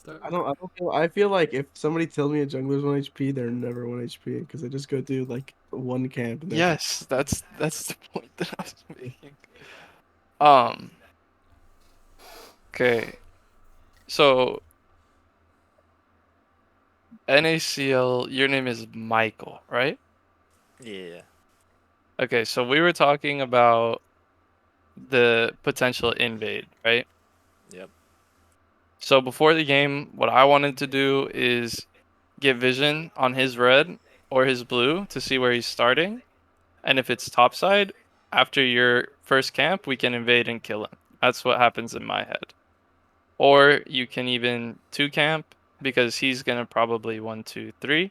I feel like if somebody tells me a jungler's 1 HP, they're never 1 HP because they just go do like one camp and that's it. Yes, that's the point that I was making. Um. Okay. So NACL, your name is Michael, right? Yeah. Okay, so we were talking about the potential invade, right? Yep. So before the game, what I wanted to do is get vision on his red or his blue to see where he's starting. And if it's topside, after your first camp, we can invade and kill him. That's what happens in my head. Or you can even 2 camp because he's going to probably 1, 2, 3.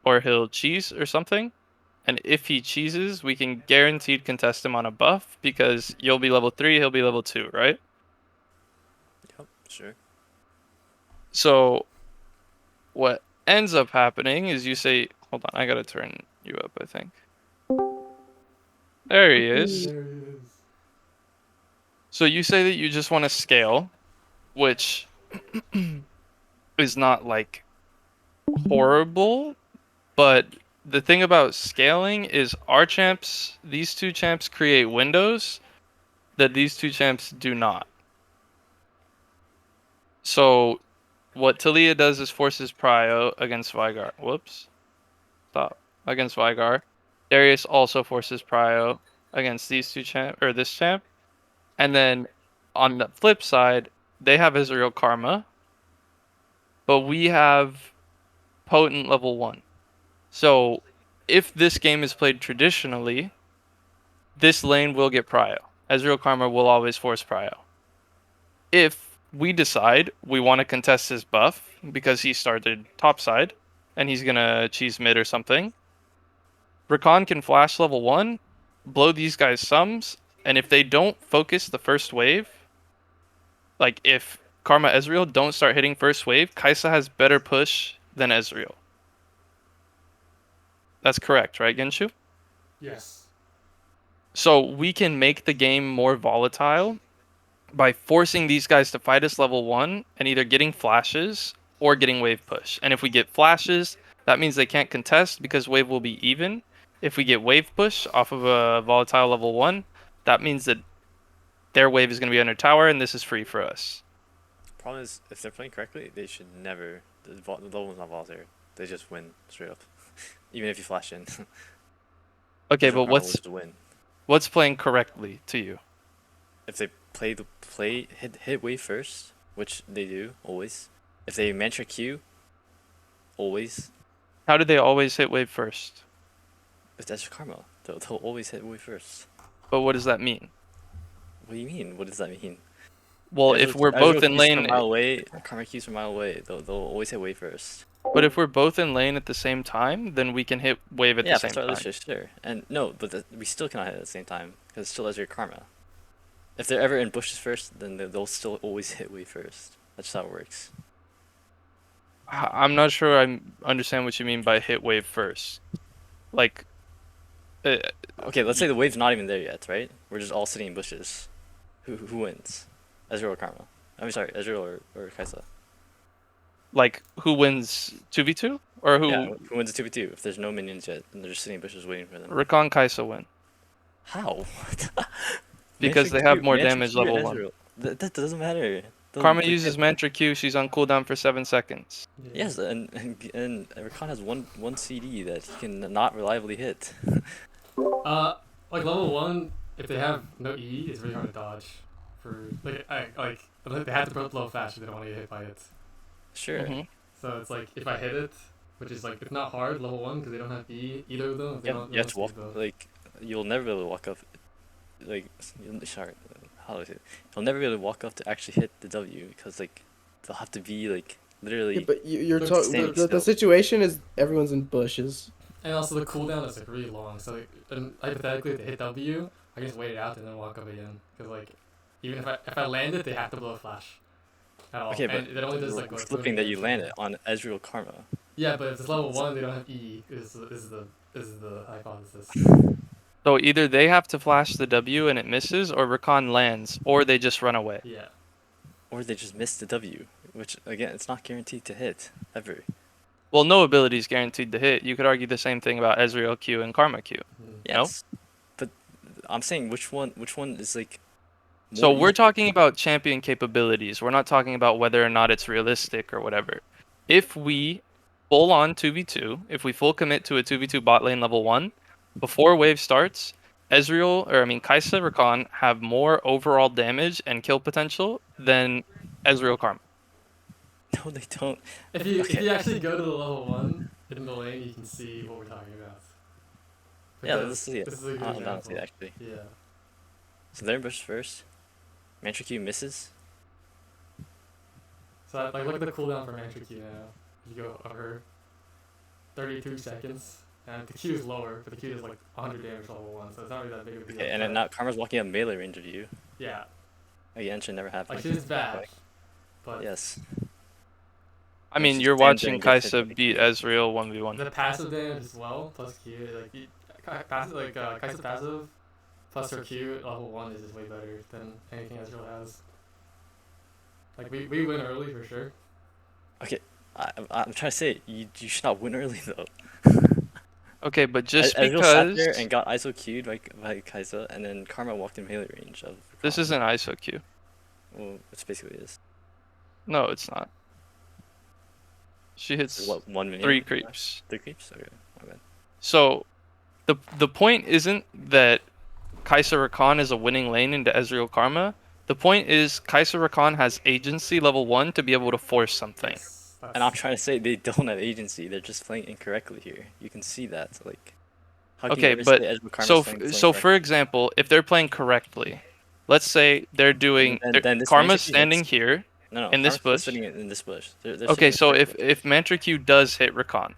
Or he'll cheese or something. And if he cheeses, we can guaranteed contest him on a buff because you'll be level 3, he'll be level 2, right? Yep. Sure. So what ends up happening is you say, hold on, I gotta turn you up, I think. There he is. There he is. So you say that you just want to scale, which is not like horrible, but the thing about scaling is our champs, these 2 champs create windows that these 2 champs do not. So what Talia does is forces prio against Vigar. Whoops. Stop. Against Vigar. Darius also forces prio against these 2 champ or this champ. And then on the flip side, they have Ezreal Karma, but we have potent level 1. So if this game is played traditionally, this lane will get prio. Ezreal Karma will always force prio. If we decide we want to contest his buff because he started topside and he's gonna cheese mid or something, Rakan can flash level 1, blow these guys sums, and if they don't focus the first wave, like if Karma Ezreal don't start hitting first wave, Kai'Sa has better push than Ezreal. That's correct, right, Genshu? Yes. So we can make the game more volatile by forcing these guys to fight us level 1 and either getting flashes or getting wave push. And if we get flashes, that means they can't contest because wave will be even. If we get wave push off of a volatile level 1, that means that their wave is going to be under tower and this is free for us. Problem is, if they're playing correctly, they should never. The level one's not volatile. They just win straight up, even if you flash in. Okay, Ezreal but Karma will just win. what's playing correctly to you? If they hit wave first, which they do always. If they mantra Q, always. How do they always hit wave first? If that's your karma, they'll always hit wave first. But what does that mean? What do you mean? What does that mean? Well, if we're both in lane, from a mile away, karma Q's from a mile away. They'll always hit wave first. but if we're both in lane at the same time, then we can hit wave at the same time. Yeah, sure. And no, but we still cannot hit at the same time because it still has your karma. If they're ever in bushes first, then they'll still always hit wave first. That's how it works. I'm not sure I understand what you mean by hit wave first. Like, okay, let's say the wave's not even there yet, right? We're just all sitting in bushes. Who wins? Ezreal or Karma? I'm sorry, Ezreal or Kai'Sa. Like, who wins 2v2? Or who? Yeah, who wins a 2v2 if there's no minions yet and they're just sitting in bushes waiting for them? Rakan Kai'Sa win. How? Because they have more damage level 1. That doesn't matter. Karma uses Mantra Q, she's on cooldown for 7 seconds. Yeah. Yes, and Rakan has one CD that he can not reliably hit. Like level 1, if they have no E, it's really hard to dodge. They have to put low fast if they don't want to get hit by it. Sure. Mm-hmm. So it's like if I hit it, which is like it's not hard level 1 because they don't have E either of them. You have to walk you'll never be able to walk up. How do I say it? You'll never be able to walk up to actually hit the W because like they'll have to be like literally. Yeah, but the situation is everyone's in bushes. And also the cooldown is like really long. So like, and hypothetically, if they hit W, I can just wait it out and then walk up again. Because like, even if I land it, they have to blow a flash. At all. Okay, and but it only does like flipping that you land it on Ezreal Karma. Yeah, but if it's level 1, they don't have E. This is the hypothesis. So either they have to flash the W and it misses, or Rakan lands, or they just run away. Yeah. Or they just miss the W. which again, it's not guaranteed to hit ever. Well, no ability is guaranteed to hit. You could argue the same thing about Ezreal Q and Karma Q. Yes, but I'm saying which one is like. So More we're easy. talking about champion capabilities. We're not talking about whether or not it's realistic or whatever. If we full on 2v2, if we full commit to a 2v2 bot lane level 1, before wave starts, Kai'Sa, Rakan have more overall damage and kill potential than Ezreal Karma. No, they don't. If you Okay. actually go to the level 1 in the lane, you can see what we're talking about. Yeah, Because let's see it. this is a good I'm down to example. see it actually. Yeah. So they're in bush first. Mantricue misses. So like look at the cooldown for Mantricue now. You go over 32 seconds, and the Q is lower, but the Q is like 100 damage level 1, so it's not really that big of a deal. Okay, and then now Karma's walking up melee range of you. Yeah. Again, should never happen. Like she's bad, but Yes. I And mean, she you're stands there watching and gets hit by Kai'Sa the beat Q. Ezreal 1v1. the passive damage as well plus Q, Kai'Sa passive plus her Q at level 1 is just way better than anything Ezreal has. Like we win early for sure. Okay, I'm trying to say you should not win early though. Okay, but just Ezreal sat there because and got ISO Q'd by Kai'Sa, and then Karma walked in melee range of. this Rakan. isn't ISO Q. Well, it's basically is. No, it's not. She hits What 1 minute? 3 creeps. 3 creeps. Okay, my bad. So the point isn't that Kai'Sa Rakan is a winning lane into Ezreal Karma. The point is Kai'Sa Rakan has agency level 1 to be able to force something. Yes, And I'm trying to say they don't have agency. They're just playing incorrectly here. You can see that. Like, how can you Okay, ever but say Ezreal Karma's so playing so for correctly? example, if they're playing correctly, let's say they're doing Then this Karma's Mantricue standing hits. here No, in this Karma's still bush. sitting in this bush. They're Okay, sitting so if correctly. Mantricue does hit Rakan,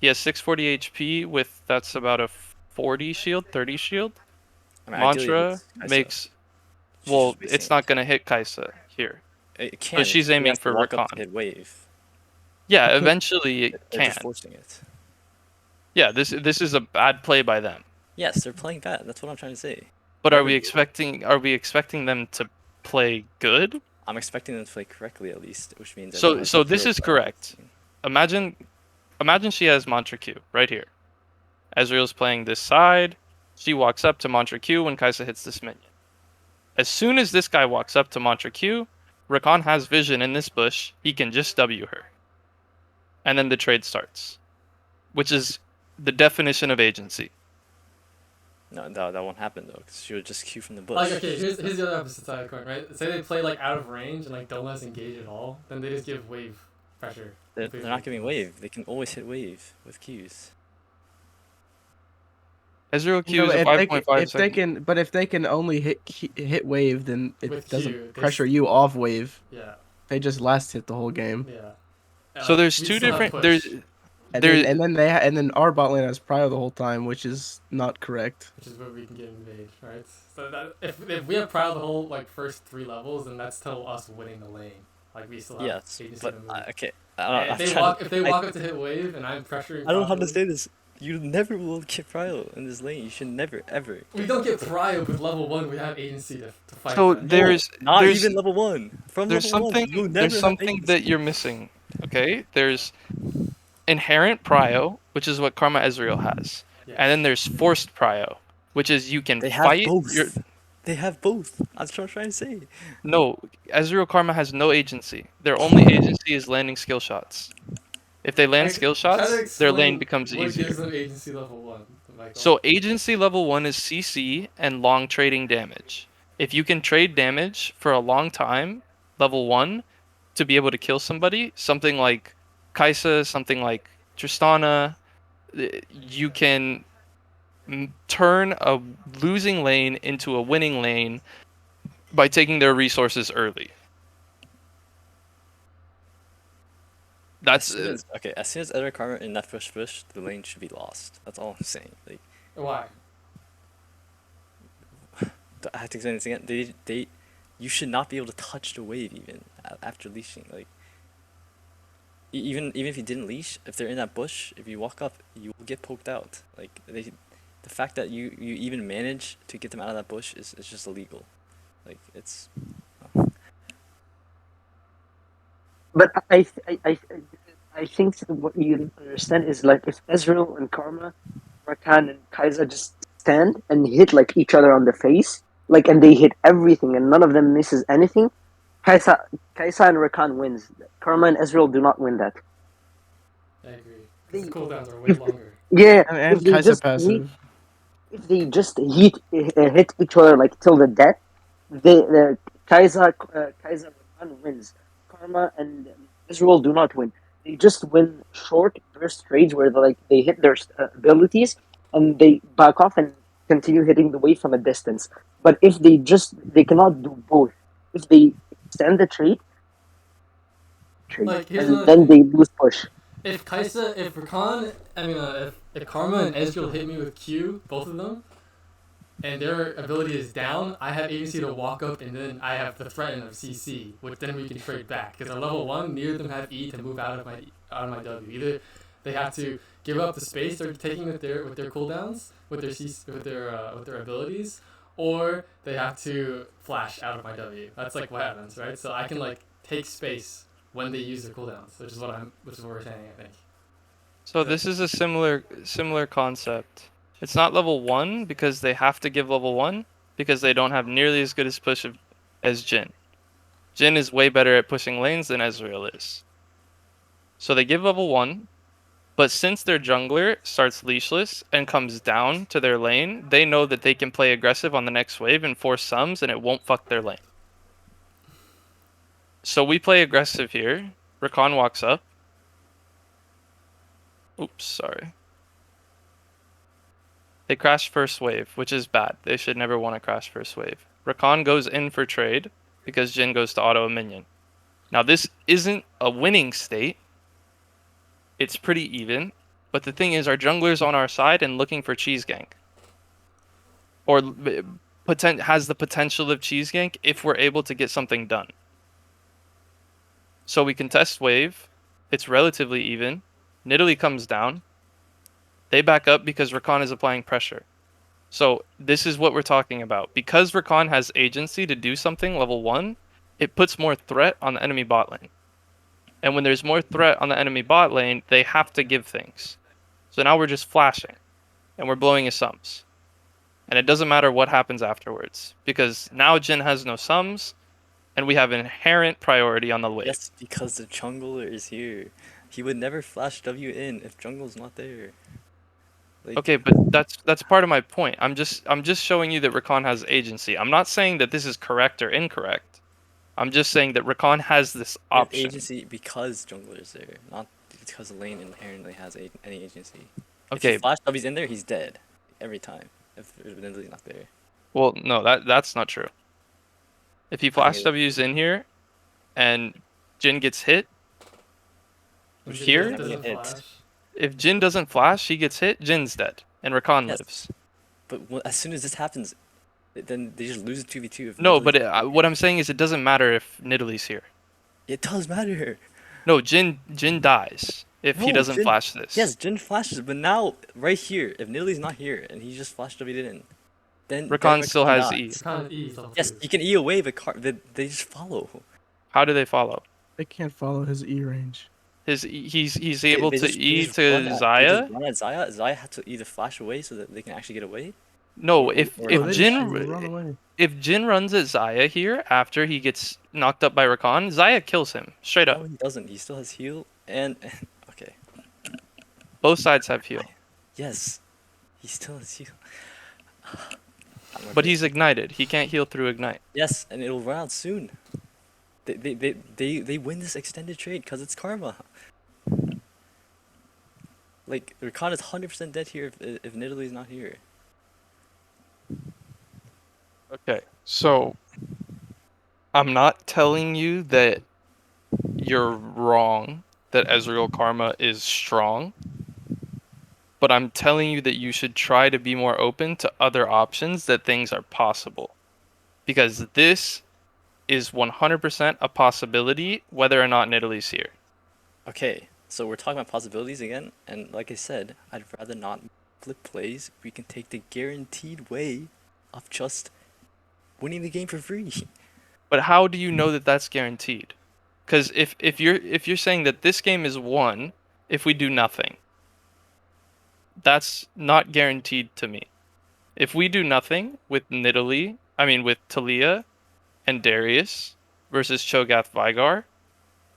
he has 640 HP with that's about a 40 shield, 30 shield. I mean, ideally Mantra it's Kai'Sa. makes She's well, just wasting it's not gonna hit Kai'Sa here. It So can. she's He aiming has to for walk up to Rakan. hit wave. Yeah, eventually it They're can. just forcing it. Yeah, this is a bad play by them. Yes, they're playing bad. That's what I'm trying to say. But Never are we do. expecting them to play good? I'm expecting them to play correctly at least, which means So everyone has so a this hero is play. correct. Imagine she has Mantra Q right here. Ezreal's playing this side. She walks up to Mantra Q when Kai'Sa hits this minion. As soon as this guy walks up to Mantra Q, Rakan has vision in this bush. He can just W her. And then the trade starts. Which is the definition of agency. No, that won't happen though, because she would just queue from the bush. Like okay, here's the other opposite side of the coin, right? Say they play like out of range and like don't let us engage at all, then they just give wave pressure. They're not giving wave. They can always hit wave with Qs. Ezreal Q No, is a if 5.5 they can, but if they can only hit wave, then it With doesn't Q, they pressure you off wave. Yeah. They just last hit the whole game. Yeah. So there's we two still have different push. there's And then our bot lane has prio the whole time, which is not correct. Which is where we can get invade, right? So that if we have prio the whole like first 3 levels, then that's still us winning the lane. Like we still have Yes, agency but to move. okay. And if they walk up to hit wave and I'm pressuring. I don't know how to properly, say this. You never will get prio in this lane. You should never ever. We don't get prio with level 1. We have agency to fight. So that. there's Not there's even level 1. From there's level 1, you'll never there's something have that agency. you're missing. Okay? There's inherent prio, which is what Karma Ezreal has. Yeah. And then there's forced prio, which is you can They have fight both. They have both. That's what I'm trying to say. No, Ezreal Karma has no agency. Their only agency is landing skill shots. If they land skill Try to shots, their lane explain becomes what easier. gives them agency level 1, Michael. So agency level 1 is CC and long trading damage. If you can trade damage for a long time, level 1, to be able to kill somebody, something like Kai'Sa, something like Tristana, you can turn a losing lane into a winning lane by taking their resources early. That's As soon as Ezreal Karma in that first push, the lane should be lost. That's all I'm saying. Like, Why? I have to explain this again. You should not be able to touch the wave even after leashing. Like, even if you didn't leash, if they're in that bush, if you walk up, you will get poked out. Like the fact that you even manage to get them out of that bush is just illegal. Like it's. But I think that what you don't understand is like if Ezreal and Karma, Rakan and Kai'Sa just stand and hit like each other on the face, like and they hit everything and none of them misses anything, Kai'Sa, Kai'Sa and Rakan wins. Karma and Ezreal do not win that. I agree. Because the They, cooldowns are way if longer. yeah, And if they Kai'Sa just hit, passive. if they just hit each other like till the death, the Kai'Sa Rakan wins. Karma and Israel do not win. They just win short burst trades where they hit their abilities and they back off and continue hitting the wave from a distance. But if they cannot do both. If they extend the trade Like, here's and another then thing. they lose push. If Kaisa, if Rakan, if Karma and Ezreal hit me with Q, both of them, and their ability is down, I have agency to walk up, and then I have the threat of CC, which then we can trade back. Because at level 1, neither of them have E to move out of my W. Either they have to give up the space they're taking with their cooldowns, with their abilities, or they have to flash out of my W. That's like what happens, right? So I can like take space when they use their cooldowns, which is what we're saying, I think. So this is a similar concept. It's not level 1 because they have to give level 1 because they don't have nearly as good as push as Jhin. Jhin is way better at pushing lanes than Ezreal is. So they give level 1, but since their jungler starts leashless and comes down to their lane, they know that they can play aggressive on the next wave and force sums and it won't fuck their lane. So we play aggressive here. Rakan walks up. Oops, sorry. They crash first wave, which is bad. They should never want to crash first wave. Rakan goes in for trade because Jhin goes to auto a minion. Now this isn't a winning state. It's pretty even. But the thing is, our jungler's on our side and looking for cheese gank. Or has the potential of cheese gank if we're able to get something done. So we contest wave. It's relatively even. Nidalee comes down. They back up because Rakan is applying pressure. So this is what we're talking about. Because Rakan has agency to do something level 1, it puts more threat on the enemy bot lane. And when there's more threat on the enemy bot lane, they have to give things. So now we're just flashing. And we're blowing his sums. And it doesn't matter what happens afterwards. Because now Jhin has no sums. And we have inherent priority on the wave. Yes, because the jungler is here. He would never flash W in if jungle's not there. Like, Okay, but that's part of my point. I'm just showing you that Rakan has agency. I'm not saying that this is correct or incorrect. I'm just saying that Rakan has this we have option. agency because jungler is there, not because the lane inherently has any agency. If Okay, he flash W's in there, he's dead every time. If Nidalee's not there, well, no, that's not true. If he I think flash it is. W's in here, and Jhin gets hit When Jhin here, Doesn't doesn't hit. flash. if Jhin doesn't flash, he gets hit, Jin's dead, and Rakan Yes. lives. But as soon as this happens, then they just lose 2v2. If No, Nidalee's but not what there. I'm saying is it doesn't matter if Nidalee's here. It does matter. No, Jhin dies if he No, doesn't Jhin. flash this. Yes, Jhin flashes, but now right here, if Nidalee's not here and he just flashed W'd in, then Rakan still has dies. E. Rakan E is level Yes, 2. you can E away, but they just follow. How do they follow? They can't follow his E range. He's They, able they to just, they E just run to at, they Xayah. just run at Xayah. Xayah had to either flash away so that they can actually get away. No, Or if Oh, they just run Jhin away. if Jhin runs at Xayah here after he gets knocked up by Rakan, Xayah kills him straight No, up. he doesn't. He still has heal and okay. Both sides have heal, Yes, he still has heal. but he's ignited. He can't heal through ignite. Yes, and it'll run out soon. They win this extended trade because it's karma. Like Rakan is 100% dead here if Nidalee's not here. Okay, so I'm not telling you that you're wrong that Ezreal Karma is strong, but I'm telling you that you should try to be more open to other options that things are possible. Because this is 100% a possibility whether or not Nidalee's here. Okay, so we're talking about possibilities again, and like I said, I'd rather not flip plays. We can take the guaranteed way of just winning the game for free. But how do you know that that's guaranteed? Because if you're saying that this game is won if we do nothing, that's not guaranteed to me. If we do nothing with with Talia and Darius versus Cho'Gath Vygar,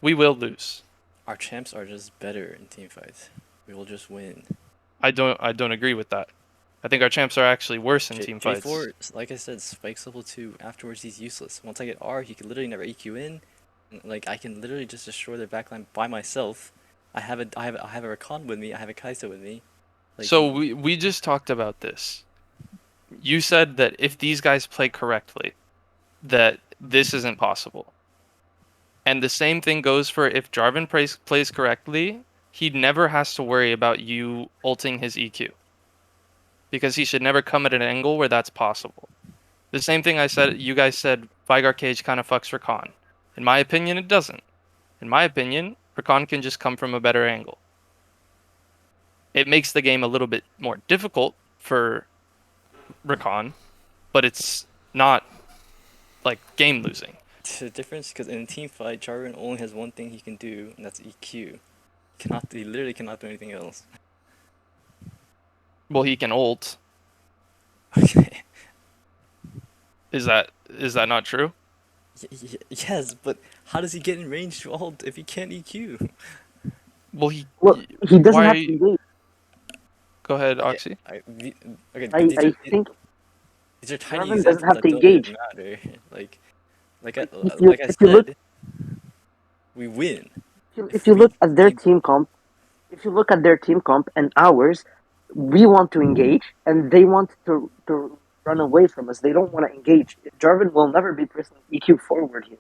we will lose. Our champs are just better in team fights. We will just win. I don't agree with that. I think our champs are actually worse in team fights. J4, like I said, spikes level 2. Afterwards, he's useless. Once I get R, he can literally never EQ in. Like, I can literally just destroy their backline by myself. I have a Rakan with me. I have a Kai'Sa with me. Like, So we just talked about this. You said that if these guys play correctly, that this isn't possible. And the same thing goes for if Jarvan plays correctly, he never has to worry about you ulting his EQ. Because he should never come at an angle where that's possible. The same thing you guys said Vygar Cage kind of fucks Rakan. In my opinion, it doesn't. In my opinion, Rakan can just come from a better angle. It makes the game a little bit more difficult for Rakan, but it's not like game losing. it's a difference because in a team fight, Jarvan only has one thing he can do, and that's EQ. He literally cannot do anything else. Well, he can ult. Okay. Is that not true? Yes, but how does he get in range to ult if he can't EQ? Well, he doesn't why... have to engage. Go ahead, Oxy. I think these are tiny Jarvan examples doesn't have that to don't even engage. matter. like I If you look said, we win. if you look at their team comp, and ours, we want to engage and they want to run away from us. They don't want to engage. Jarvan will never be personal EQ forward here.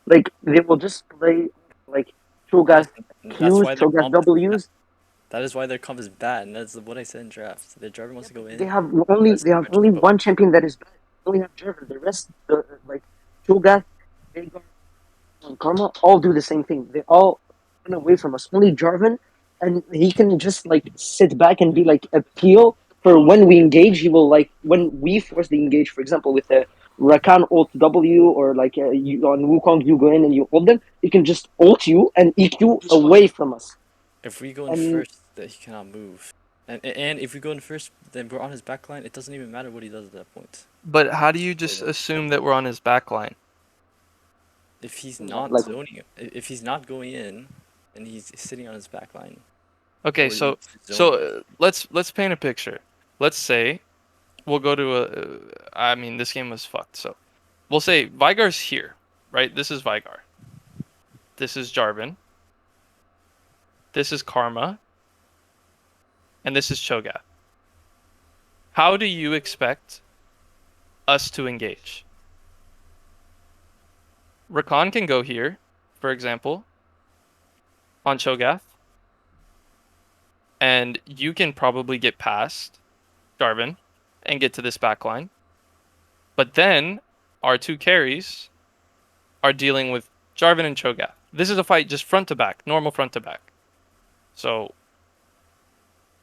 Like they will just play like Cho'Gath That's Qs, why their Cho'Gath comp is Ws. that is why their comp is bad, and that's what I said in drafts. Their Jarvan wants to go in. They have only one champion that is bad. They only have Jarvan. The rest, like Cho'Gath, Veigar, and Karma, all do the same thing. They all run away from us. Only Jarvan, and he can just like sit back and be like a peel for when we engage. He will like when we force the engage. For example, with the Rakan ult W or like you, on Wukong, you go in and you ult them. He can just ult you and EQ away from us. If we go in first, that he cannot move. And if we go in first, then we're on his backline. It doesn't even matter what he does at that point. But how do you just assume that we're on his backline? If he's not zoning, if he's not going in, and he's sitting on his backline. Okay, so let's paint a picture. Let's say we'll go to this game was fucked. So we'll say Vygar's here, right? This is Vygar. This is Jarvan. This is Karma. And this is Cho'Gath. How do you expect us to engage? Rakan can go here, for example, on Cho'Gath. And you can probably get past Jarvan and get to this backline. But then our two carries are dealing with Jarvan and Cho'Gath. This is a fight just front to back, normal front to back. So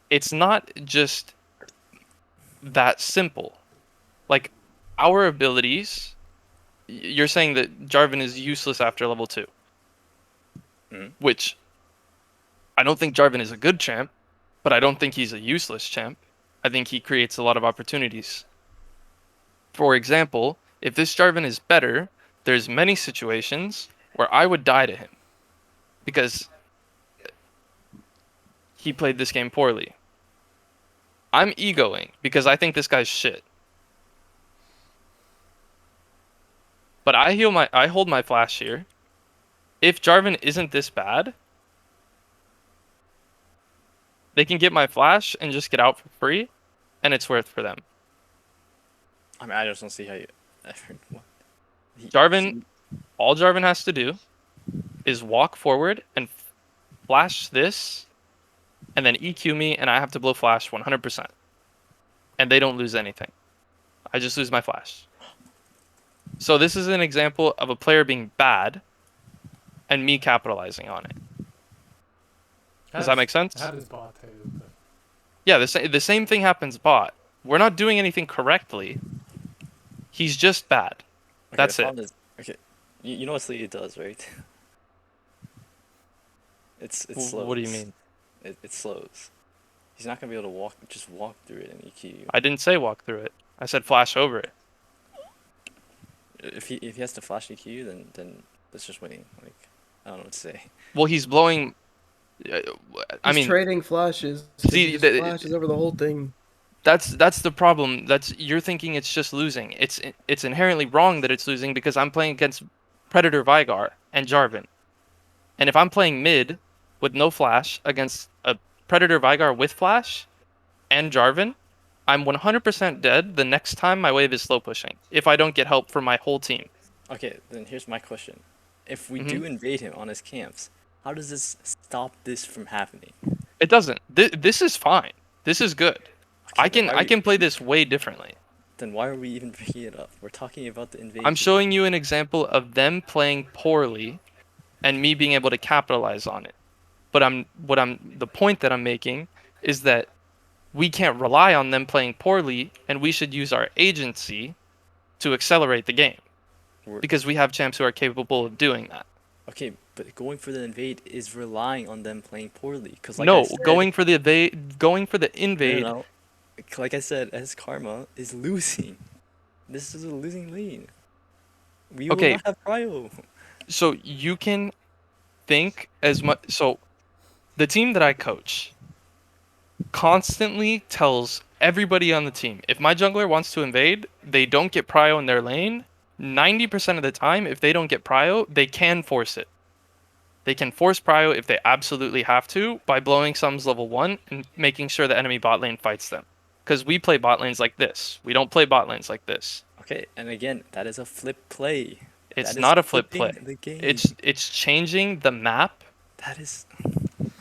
it's not just that simple. Like, our abilities, you're saying that Jarvan is useless after level 2. Which, I don't think Jarvan is a good champ, but I don't think he's a useless champ. I think he creates a lot of opportunities. For example, if this Jarvan is better, there's many situations where I would die to him. Because he played this game poorly. I'm egoing because I think this guy's shit. But I hold my flash here. If Jarvan isn't this bad, they can get my flash and just get out for free, and it's worth for them. I mean, I just don't see how you. Jarvan, all Jarvan has to do is walk forward and flash this, and then EQ me, and I have to blow flash 100%. And they don't lose anything. I just lose my flash. So this is an example of a player being bad, and me capitalizing on it. Does that make sense? It happens bot too. But... Yeah, the same thing happens bot. We're not doing anything correctly. He's just bad. Okay, That's it. okay, you know what Sleety does, right? It What do you slows. mean? It slows. He's not gonna be able to just walk through it and EQ you. I didn't say walk through it. I said flash over it. If he has to flash EQ you, then that's just winning. Like, I don't know what to say. Well, he's blowing. I He's mean, trading flashes. 'Cause he see, just flashes over the whole thing. that's the problem. You're thinking it's just losing. It's inherently wrong that it's losing because I'm playing against Predator Vigar and Jarvan. And if I'm playing mid with no flash against a Predator Vigar with flash and Jarvan, I'm 100% dead the next time my wave is slow pushing if I don't get help from my whole team. Okay, then here's my question: if we Mhm. do invade him on his camps, how does this stop this from happening? It doesn't. This is fine. This is good. Okay, then I can play this way differently. Then why are we even bringing it up? We're talking about the invasion. I'm showing you an example of them playing poorly and me being able to capitalize on it. But the point that I'm making is that we can't rely on them playing poorly, and we should use our agency to accelerate the game because we have champs who are capable of doing that. Okay, but going for the invade is relying on them playing poorly. Cause like No, I said, going for the invade. no, like I said, as Karma is losing. This is a losing lane. We will Okay, not have prio. so you can think as much. So the team that I coach constantly tells everybody on the team, if my jungler wants to invade, they don't get prio in their lane. 90% of the time, if they don't get prio, they can force it. They can force prio if they absolutely have to by blowing sums level 1 and making sure the enemy bot lane fights them. Because we play bot lanes like this. We don't play bot lanes like this. Okay, and again, that is a flip play. It's That is not a flip flipping play. the game. It's changing the map. That is.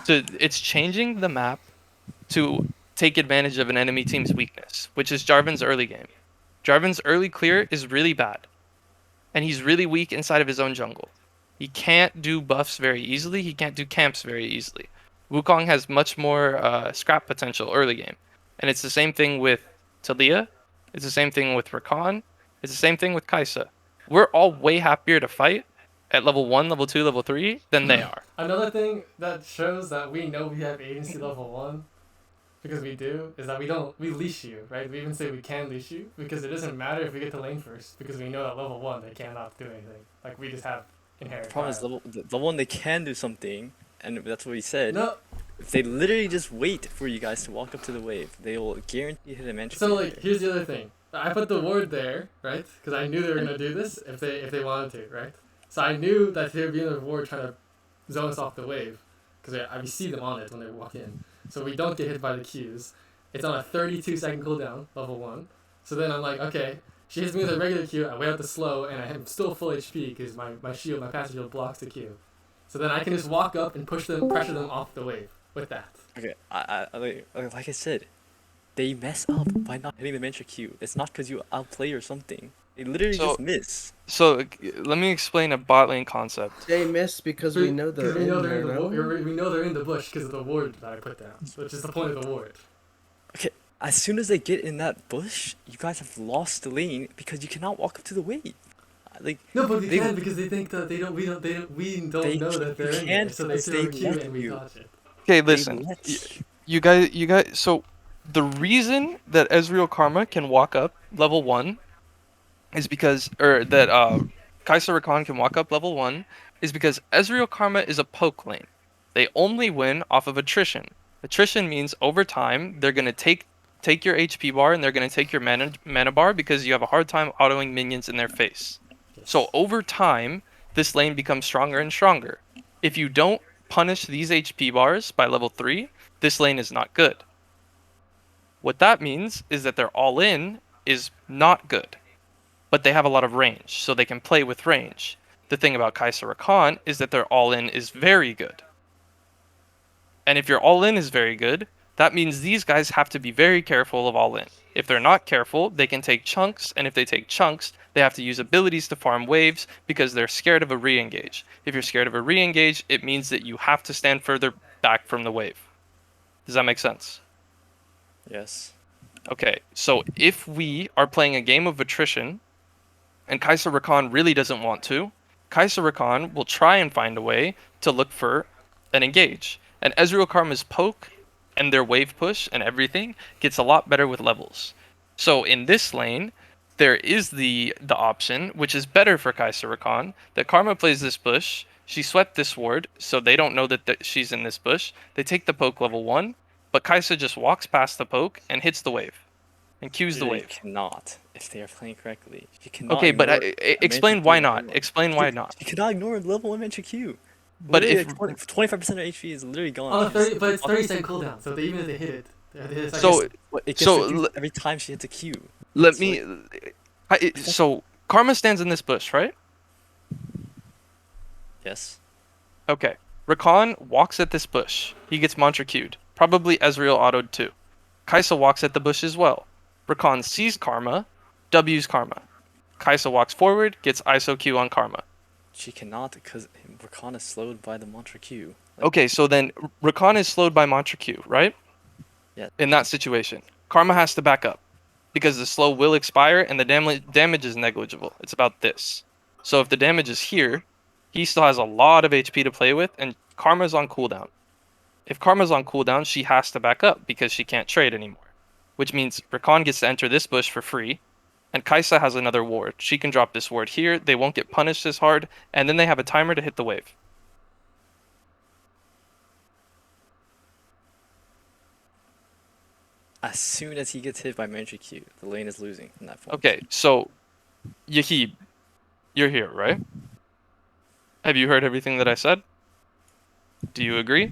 It's changing the map to take advantage of an enemy team's weakness, which is Jarvan's early game. Jarvan's early clear is really bad, and he's really weak inside of his own jungle. He can't do buffs very easily. He can't do camps very easily. Wukong has much more scrap potential early game, and it's the same thing with Talia. It's the same thing with Rakan. It's the same thing with Kaisa. We're all way happier to fight at level 1, level 2, level 3 than they are. Another thing that shows that we know we have agency level 1, because we do, is that we leash you, right? We even say we can leash you, because it doesn't matter if we get to lane first, because we know that level 1 they cannot do anything. Like, we just have inherent The problem is power. the one they can do something, and that's what he said. No, If they literally just wait for you guys to walk up to the wave, they will guarantee hit a entry. so like, here's the other thing. I put the ward there, right? Because I knew they were gonna do this if they wanted to, right? So I knew that they would be in the ward trying to zone us off the wave, because I see them on it when they walk in. So we don't get hit by the Qs. It's on a 32-second cooldown, level 1. So then I'm like, okay, she hits me with a regular Q, I wait out the slow, and I am still full HP because my shield, my passive shield blocks the Q. So then I can just walk up and pressure them off the wave with that. Okay, like I said, they mess up by not hitting the mentor Q. It's not because you outplay or something. They literally So- just miss. So let me explain a bot lane concept. They miss because we know they're we know in they're there, in the no? we know they're in the bush because of the ward that I put down, which is the point of the ward. Okay, as soon as they get in that bush, you guys have lost the lane because you cannot walk up to the wave. Like, No, but They- we can because they think that we don't They know that they're in there, can't so they because throw they a Q let and we you. dodge it. Okay, they listen. let- You guys. So the reason that Ezreal Karma can walk up level 1 is because, or that Kai'Sa Rakan can walk up level 1 is because Ezreal Karma is a poke lane. They only win off of attrition. Attrition means over time they're gonna take your HP bar and they're gonna take your mana bar because you have a hard time autoing minions in their face. So over time, this lane becomes stronger and stronger. If you don't punish these HP bars by level 3, this lane is not good. What that means is that their all-in is not good, but they have a lot of range, so they can play with range. The thing about Kai'Sa Rakan is that their all-in is very good. And if your all-in is very good, that means these guys have to be very careful of all-in. If they're not careful, they can take chunks, and if they take chunks, they have to use abilities to farm waves because they're scared of a re-engage. If you're scared of a re-engage, it means that you have to stand further back from the wave. Does that make sense? Yes. Okay, so if we are playing a game of attrition, and Kai'Sa Rakan really doesn't want to, Kai'Sa Rakan will try and find a way to look for and engage. And Ezreal Karma's poke and their wave push and everything gets a lot better with levels. So in this lane, there is the option, which is better for Kai'Sa Rakan, that Karma plays this bush. She swept this ward, so they don't know that she's in this bush. They take the poke level 1, but Kai'Sa just walks past the poke and hits the wave. And cues the They wave. cannot, if they are playing correctly. She cannot Okay, but ignore a explain Mantra why Q not. anymore. Explain why not. She cannot ignore level 1 Mantra Q. But Literally, if like 25% of HP is literally gone. On a She's 30, but it's off- 30-second cooldown, so even if they hit it, they hit a second. so But it gets so reduced every time she hits a Q. let It's me. like- So Karma stands in this bush, right? Yes. Okay. Rakan walks at this bush. He gets Mantra Q'd. Probably Ezreal autoed too. Kai'Sa walks at the bush as well. Rakan sees Karma, W's Karma. Kai'Sa walks forward, gets ISO Q on Karma. She cannot because Rakan is slowed by the Mantra Q. Okay, so then Rakan is slowed by Mantra Q, right? Yeah. In that situation, Karma has to back up because the slow will expire and the damage is negligible. It's about this. So if the damage is here, he still has a lot of HP to play with, and Karma's on cooldown. If Karma's on cooldown, she has to back up because she can't trade anymore. Which means Rakan gets to enter this bush for free, and Kai'Sa has another ward. She can drop this ward here, they won't get punished as hard, and then they have a timer to hit the wave. As soon as he gets hit by Mantra Q, the lane is losing from that point. Okay, so Yahib, you're here, right? Have you heard everything that I said? Do you agree?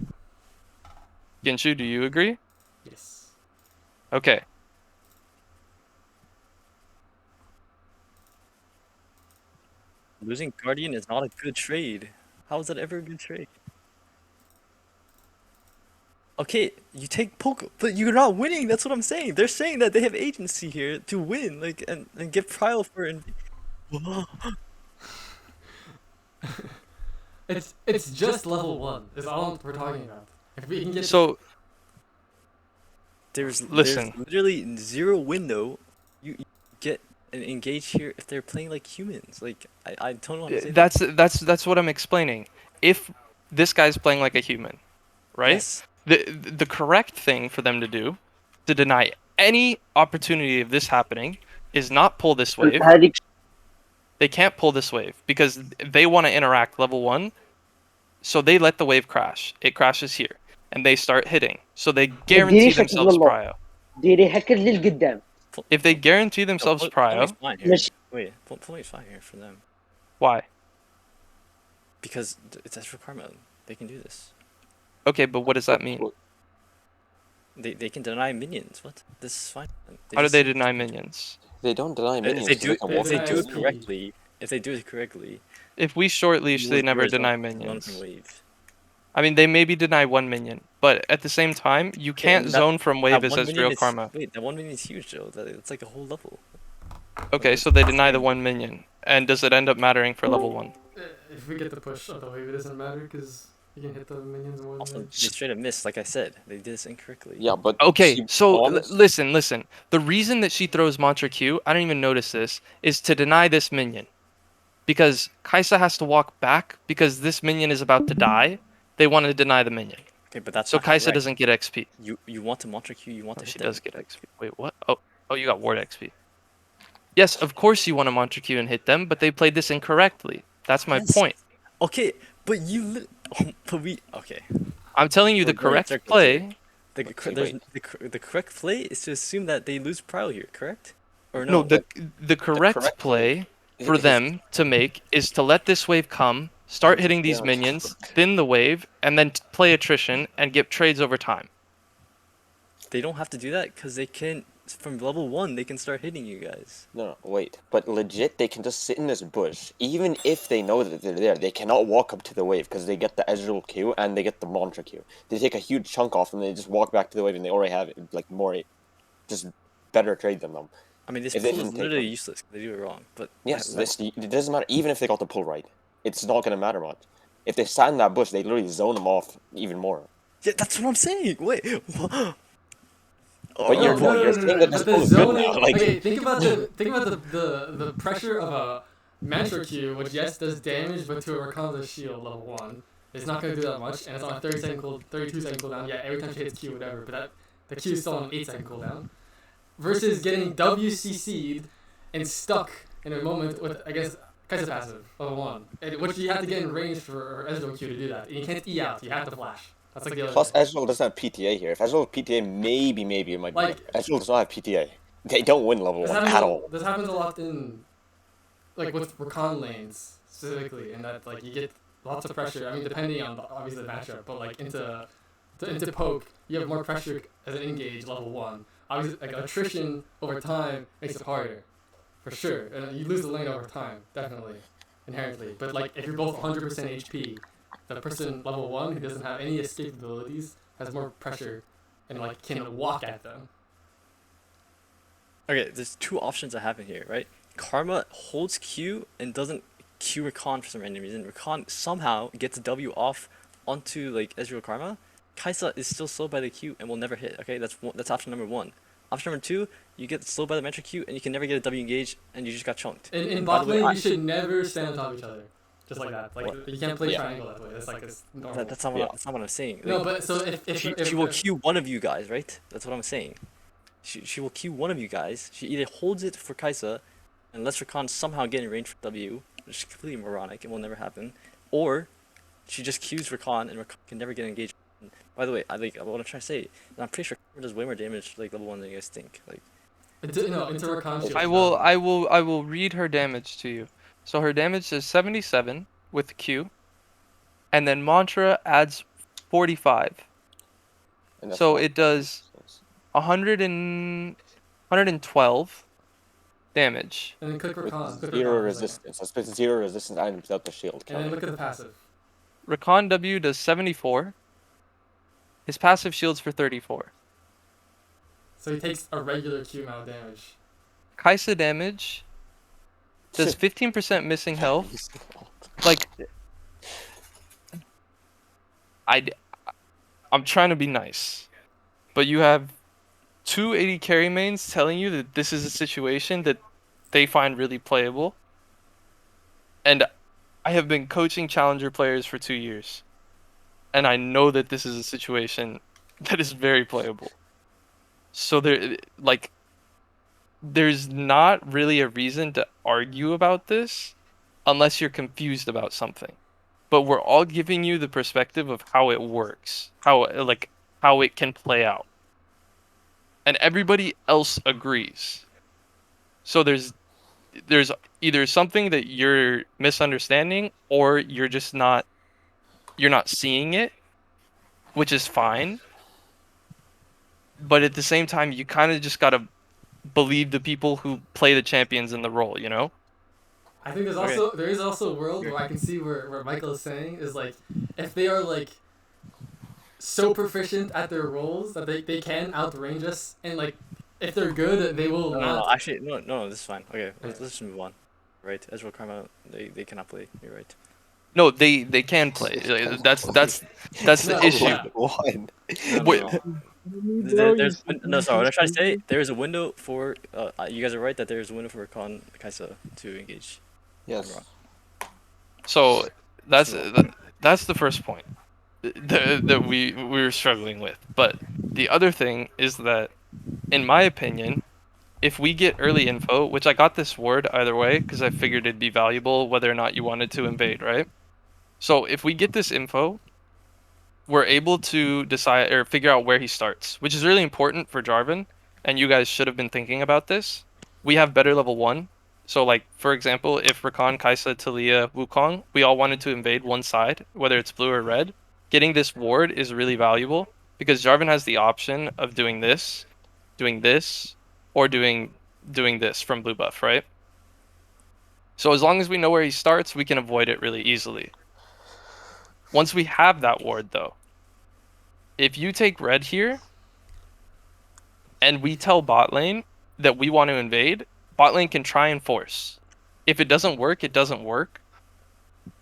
Genshu, do you agree? Yes. Okay. Losing Guardian is not a good trade. How is that ever a good trade? Okay, you take poke, but you're not winning. That's what I'm saying. They're saying that they have agency here to win, like and get prio for it. It's just level 1. Is all we're talking about. If we can get So There's Listen. literally zero window. You get an engage here if they're playing like humans. Like I don't know how to say that. that's what I'm explaining. If this guy's playing like a human, right? Yes. The correct thing for them to do to deny any opportunity of this happening is not pull this wave. They can't pull this wave because they want to interact level 1. So they let the wave crash. It crashes here. And they start hitting. So they guarantee themselves prio. ديري هكر للقدام. If they guarantee themselves prio, ماشي. Wait, pull is fine here for them why? because it's Ezreal Karma. They can do this. Okay, but what does that mean? They can deny minions. What? This is fine. How do they deny minions? They don't deny If minions. they do, can if walk they into do it. it correctly, if they do it correctly, If we short leash, they never Yours deny don't run from minions. wave. I mean, they maybe deny 1 minion, but at the same time, you can't that- zone from wave That as one minion Ezreal is- Karma. Wait, that 1 minion is huge, Joe. It's like a whole level. Okay, so they deny the 1 minion. And does it end up mattering for level 1? if we get the push of the wave, it doesn't matter because you can hit the minions more Also, than they straight up missed. Like I said, they did this incorrectly. Yeah, but Okay, she so honest- listen. The reason that she throws Mantra Q, I don't even notice this, is to deny this minion. Because Kai'Sa has to walk back because this minion is about to die. They want to deny the minion. Okay, but that's So not Kai'Sa correct. doesn't get XP. You want to Mantra Q, you want Oh, to hit she them. does get XP. Wait, what? Oh, you got ward XP. Yes, of course you want to Mantra Q and hit them, but they played this incorrectly. That's my Yes. point. Okay, but but we okay. I'm telling you the We're going in correct circles play. The correct play is to assume that they lose prio here, correct? Or No, no? the correct correct play play for is- them to make is to let this wave come, start hitting these Yeah. minions, thin the wave, and then play attrition and get trades over time. They don't have to do that because they can. From level 1, they can start hitting you guys. No, wait. But legit, they can just sit in this bush. Even if they know that they're there, they cannot walk up to the wave because they get the Ezreal Q and they get the Mantra Q. They take a huge chunk off and they just walk back to the wave and they already have like more, just better trade than them. I mean, this If they pull is didn't take literally them. useless. They do it wrong, but Yes, that- it doesn't matter. Even if they got the pull right, it's not gonna matter much. If they sat in that bush, they literally zone them off even more. Yeah, that's what I'm saying. Wait. But you're saying that this But the pull is good zoning. now. Like, Okay, think about the pressure of a Mantra Q, which yes does damage, but to a Rakan's shield level 1 It's not gonna do that much, and it's on a 32-second cooldown. Yeah, every time she hits Q, whatever. But the Q is still on an 8-second cooldown. Versus getting WCC'd and stuck in a moment with against Kai'Sa passive level 1, which you have to get in range for Ezreal Q to do that. And you can't E out. You have to flash. That's like the other Plus, thing. Ezreal doesn't have PTA here. If Ezreal had PTA, maybe it might be. Like- Ezreal does not have PTA. They don't win level 1 at all. This happens a lot in, like, with Rakan lanes specifically, in that like you get lots of pressure. I mean, depending on obviously the matchup, but like into poke, you have more pressure as an engage level 1. Obviously, like attrition over time makes it harder, for sure, and you lose the lane over time, definitely, inherently. But like if you're both 100% HP, the person level 1 who doesn't have any escape abilities has more pressure, and like can walk at them. Okay, there's two options that happen here, right? Karma holds Q and doesn't Q Rakan for some random reason. Rakan somehow gets a W off onto like Ezreal Karma. Kai'Sa is still slowed by the Q and will never hit. Okay, that's option number 1. Option number 2, you get slowed by the Mantra Q and you can never get a W engage and you just got chunked. In By bot the way, lane, you should never stand on top of each other, just like that. Like What? you can't play Yeah. triangle that way. That's like it's normal. That's not what I'm saying. No, Like, but so if she will Q one of you guys, right? That's what I'm saying. She will Q one of you guys. She either holds it for Kai'Sa and lets Rakan somehow get in range for W, which is completely moronic, it will never happen, or she just Qs Rakan and Rakan can never get engaged. By the way, what I'm trying to say, I'm pretty sure Rakan does way more damage like level 1 than you guys think. Like, into Rakan shields. I will read her damage to you. So her damage is 77 with Q, and then Mantra adds 45. And that's So not- it does 112 damage. And then click with Rakan. Click zero Rakan, resistance. That's basically 0 resistance items without the shield. and then look at the passive. Rakan W does 74. His passive shields for 34. So he takes a regular Q amount of damage. Kai'Sa damage does 15% missing health. Like, I'm trying to be nice, but you have 280 carry mains telling you that this is a situation that they find really playable. And I have been coaching challenger players for 2 years, and I know that this is a situation that is very playable. So there's not really a reason to argue about this unless you're confused about something. But we're all giving you the perspective of how it works, how it can play out. And everybody else agrees. So there's either something that you're misunderstanding or you're not seeing it, which is fine. But at the same time, you kind of just got to believe the people who play the champions in the role, you know? I think there is also a world where I can see where Michael is saying is like if they are like so proficient at their roles that they can outrange us, and like if they're good they will no, not. actually, no, this is fine. Okay, let's just move on. Right, Ezreal Karma, they cannot play. You're right. No, they can play. Like, that's the No, issue. yeah. One. Wait. Sorry, what I'm trying to say, there is a window for, you guys are right that there is a window for Rakan Kai'Sa to engage. Yes. So that's the first point that we were struggling with. But the other thing is that, in my opinion, if we get early info, which I got this ward either way because I figured it'd be valuable whether or not you wanted to invade, right? So if we get this info, we're able to decide or figure out where he starts, which is really important for Jarvan, and you guys should have been thinking about this. We have better level 1. So, like, for example, if Rakan, Kai'Sa, Taliyah, Wukong, we all wanted to invade one side, whether it's blue or red, getting this ward is really valuable because Jarvan has the option of doing this, or doing this from blue buff, right? So as long as we know where he starts, we can avoid it really easily. Once we have that ward, though, if you take red here, and we tell bot lane that we want to invade, bot lane can try and force. If it doesn't work, it doesn't work.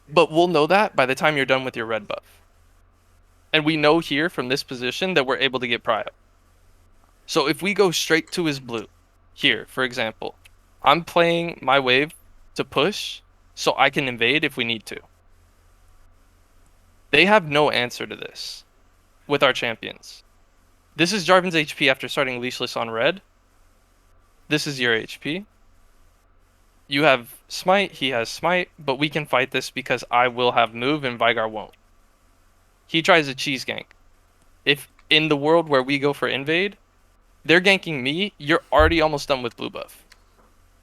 But we'll know that by the time you're done with your red buff. And we know here from this position that we're able to get prio. So if we go straight to his blue, here, for example, I'm playing my wave to push so I can invade if we need to. They have no answer to this with our champions. This is Jarvan's HP after starting leashless on red. This is your HP. You have smite, he has smite, but we can fight this because I will have move and Vigar won't. He tries a cheese gank. If in the world where we go for invade, they're ganking me, you're already almost done with blue buff.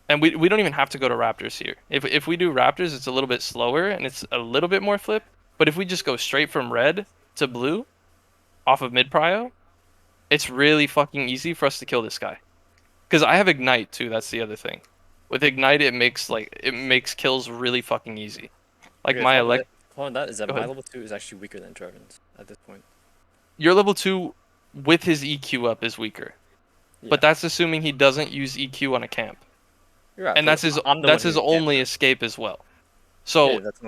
And we don't even have to go to Raptors here. If we do Raptors, it's a little bit slower and it's a little bit more flip. But if we just go straight from red to blue off of mid prio, it's really fucking easy for us to kill this guy. Because I have ignite too, that's the other thing. With ignite it makes kills really fucking easy. Like Okay, my the elect problem with that is that Go my ahead. level 2 is actually weaker than Jarvan's at this point. your level 2 with his EQ up is weaker. Yeah. But that's assuming he doesn't use EQ on a camp. You're right, And but that's his I'm the that's one his who can't. only escape as well. So Yeah, that's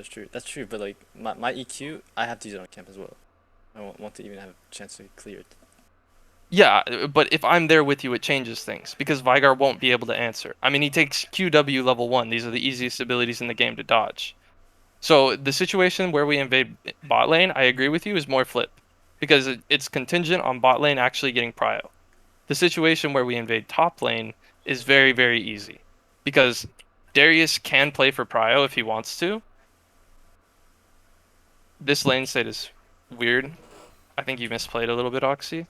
true. That's true, but like my EQ, I have to use it on camp as well. I want to even have a chance to clear it. yeah, but if I'm there with you, it changes things because Vigar won't be able to answer. I mean, he takes QW level 1. These are the easiest abilities in the game to dodge. So the situation where we invade bot lane, I agree with you, is more flip because it's contingent on bot lane actually getting prio. The situation where we invade top lane is very, very easy because Darius can play for prio if he wants to. This lane state is weird. I think you misplayed a little bit, Oxy.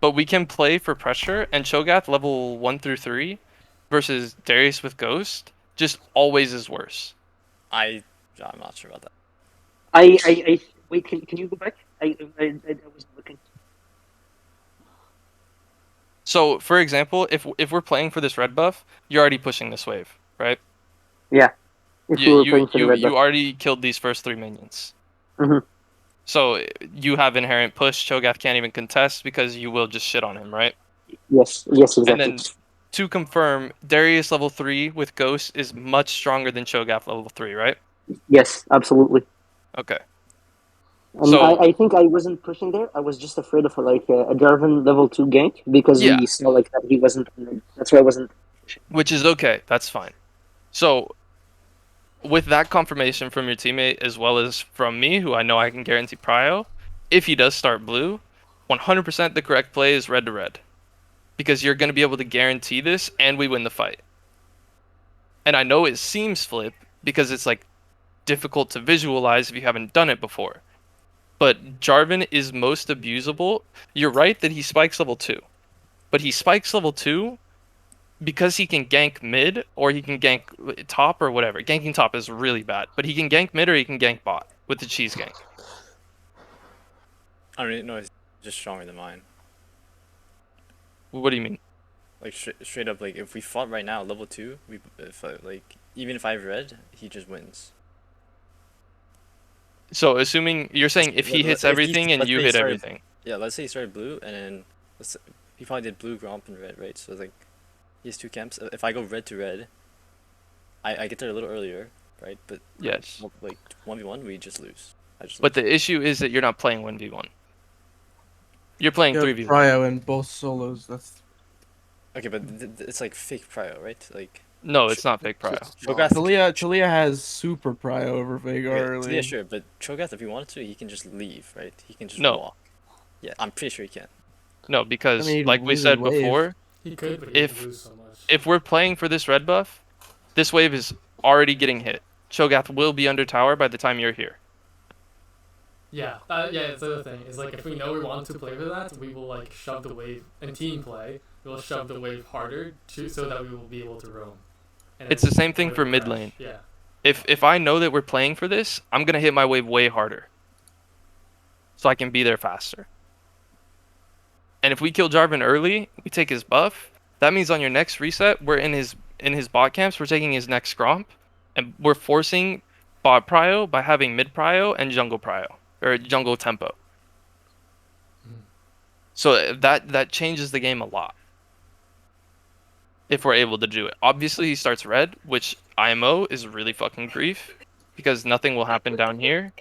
But we can play for pressure, and Cho'Gath level 1 through 3 versus Darius with Ghost just always is worse. I'm not sure about that. I wait. Can you go back? I was looking. So, for example, if we're playing for this red buff, you're already pushing this wave, right? Yeah. If we were playing for the red You buff. already killed these first 3 minions. Mhm. So you have inherent push. Cho'Gath can't even contest because you will just shit on him, right? Yes. Yes. Exactly. And then to confirm, Darius level 3 with Ghost is much stronger than Cho'Gath level 3, right? Yes. Absolutely. Okay. And So I think I wasn't pushing there. I was just afraid of like a Jarvan level 2 gank because yeah, we saw like that he wasn't. That's why I wasn't pushing. which is okay. That's fine. So with that confirmation from your teammate as well as from me, who I know I can guarantee prio, if he does start blue, 100% the correct play is red to red. Because you're going to be able to guarantee this and we win the fight. And I know it seems flip because it's like difficult to visualize if you haven't done it before. But Jarvan is most abusable. You're right that he spikes level 2. But he spikes level 2 because he can gank mid or he can gank top or whatever. Ganking top is really bad. But he can gank mid or he can gank bot with the cheese gank. I don't really know. It's just stronger than mine. What do you mean? Like straight up, like if we fought right now, level 2, even if I have red, he just wins. So assuming you're saying if he hits everything and let's you say he hit started- everything. Yeah, let's say he started blue, and then he probably did blue, gromp, and red, right? So like, he has 2 camps. If I go red to red, I get there a little earlier, right? But Yes. like 1v1, we just lose. I just But lose. the issue is that you're not playing 1v1. You're playing You have 3v1. prio in both solos. That's Okay, but it's like fake prio, right? Like No, it's not fake prio. Cho'Gath. Talia has super prio over Veigar early. Yeah, sure, but Cho'Gath, if he wanted to, he can just leave, right? He can just No. walk. Yeah, I'm pretty sure he can. No, because I mean, like we lose his said wave. before, He could, but he If- would lose so much. if we're playing for this red buff, this wave is already getting hit. Cho'Gath will be under tower by the time you're here. Yeah, it's the other thing. Is like if we know we want to play for that, we will like shove the wave in team play. We will shove the wave harder so that we will be able to roam. And It's then the same thing wave for will mid crash. lane. Yeah. If I know that we're playing for this, I'm gonna hit my wave way harder. So I can be there faster. And if we kill Jarvan early, we take his buff, that means on your next reset, we're in his bot camps, we're taking his next Gromp, and we're forcing bot prio by having mid prio and jungle prio. Or jungle tempo. So that changes the game a lot. If we're able to do it. Obviously he starts red, which IMO is really fucking grief. Because nothing will happen down here.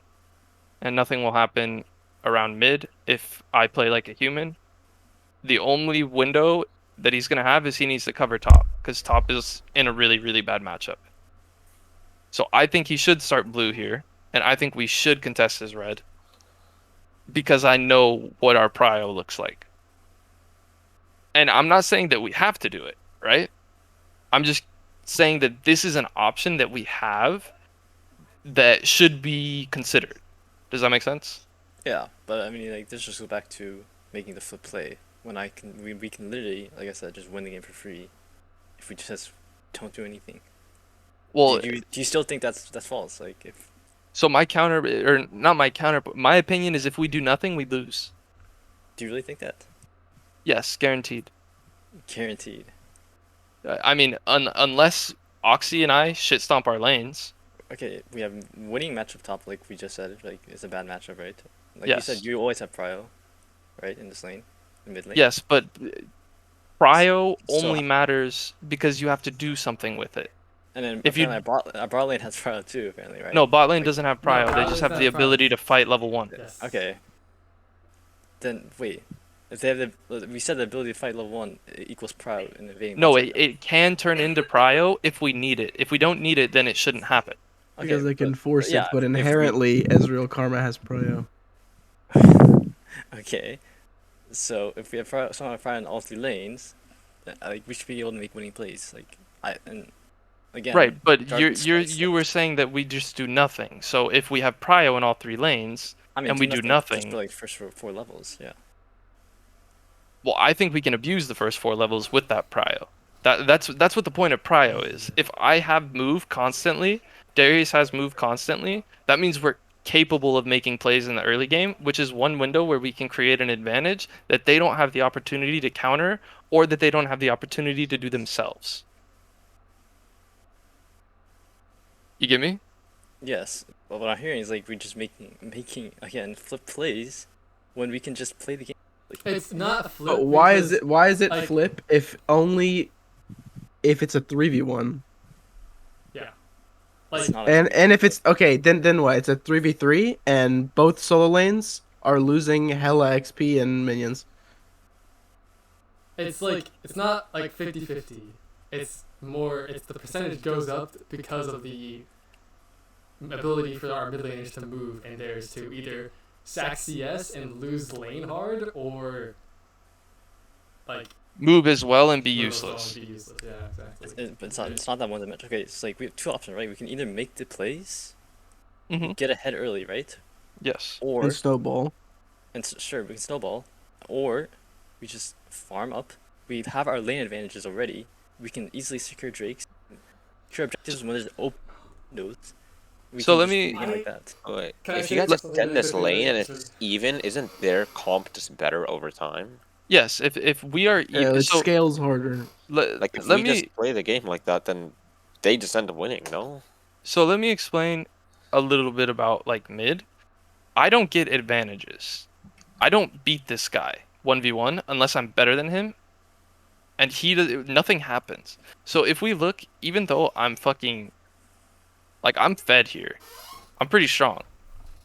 And nothing will happen around mid if I play like a human. The only window that he's going to have is he needs to cover top. Because top is in a really, really bad matchup. So I think he should start blue here. and I think we should contest his red because I know what our prio looks like. And I'm not saying that we have to do it, right? I'm just saying that this is an option that we have that should be considered. Does that make sense? Yeah, but I mean, like, this just goes back to making the flip play. When we can literally, like I said, just win the game for free if we just don't do anything. Well, Do you still think that's false? Like, if so my counter, or not my counter, but my opinion is if we do nothing, we lose. do you really think that? Yes, guaranteed. Guaranteed. I mean, unless Oxy and I shit stomp our lanes. Okay, we have winning matchup top, like we just said. Like, it's a bad matchup, right? Like you Yes. said, you always have prio, right, in this lane, in mid lane. Yes, but prio So- only matters because you have to do something with it. And then If you- apparently our bot lane has prio too, apparently, right? No, bot lane Like- doesn't have No, prio. They bot just lane's have not the prio. ability to fight level 1. Yes. Okay. Then wait, if they have we said the ability to fight level 1 equals prio in invading. No, matchup. it can turn into prio if we need it. If we don't need it, then it shouldn't happen. Because they can but- force yeah, it, but if we- inherently, Ezreal Karma has prio. Okay. So if we have someone prio in all 3 lanes, like we should be able to make winning plays. Like again. Right, but Jarvan's you were saying that we just do nothing. So if we have prio in all 3 lanes, I mean, and we do Just nothing. for like first 4 levels, yeah. well, I think we can abuse the first 4 levels with that prio. That's what the point of prio is. If I have move constantly, Darius has move constantly, that means we're capable of making plays in the early game, which is one window where we can create an advantage that they don't have the opportunity to counter or that they don't have the opportunity to do themselves. You get me? Yes, but what I'm hearing is like we're just making again flip plays when we can just play the game. It's not flip. But why is because- it? Why is it like- flip if only if it's a 3v1? Yeah. It's Like, not a- And if it's okay, then what? It's a 3v3, and both solo lanes are losing hella XP and minions. it's like it's not like 50-50. It's more. It's the percentage goes up because of the ability for our mid laners to move and theirs to either sack CS and lose lane hard or like Move as well and be move as well useless. and be useless. Yeah, exactly. But it's not that one dimension. Okay, it's like we have 2 options, right? We can either make the plays, Hmm. get ahead early, right? Yes. Or And snowball. sure, we can snowball, or we just farm up. We have our lane advantages already. We can easily secure drakes, secure objectives when there's open windows. We So can let just me- play the game like that. Wait, Can I if say you guys something extend really this quickly? lane and Sure. it's even, isn't their comp just better over time? Yes, if we are Yeah, it so scales harder. Like if let we me just play the game like that, then they just end up winning, no? so let me explain a little bit about like mid. I don't get advantages. I don't beat this guy 1v1 unless I'm better than him. And nothing happens. So if we look, even though I'm fucking like I'm fed here, I'm pretty strong.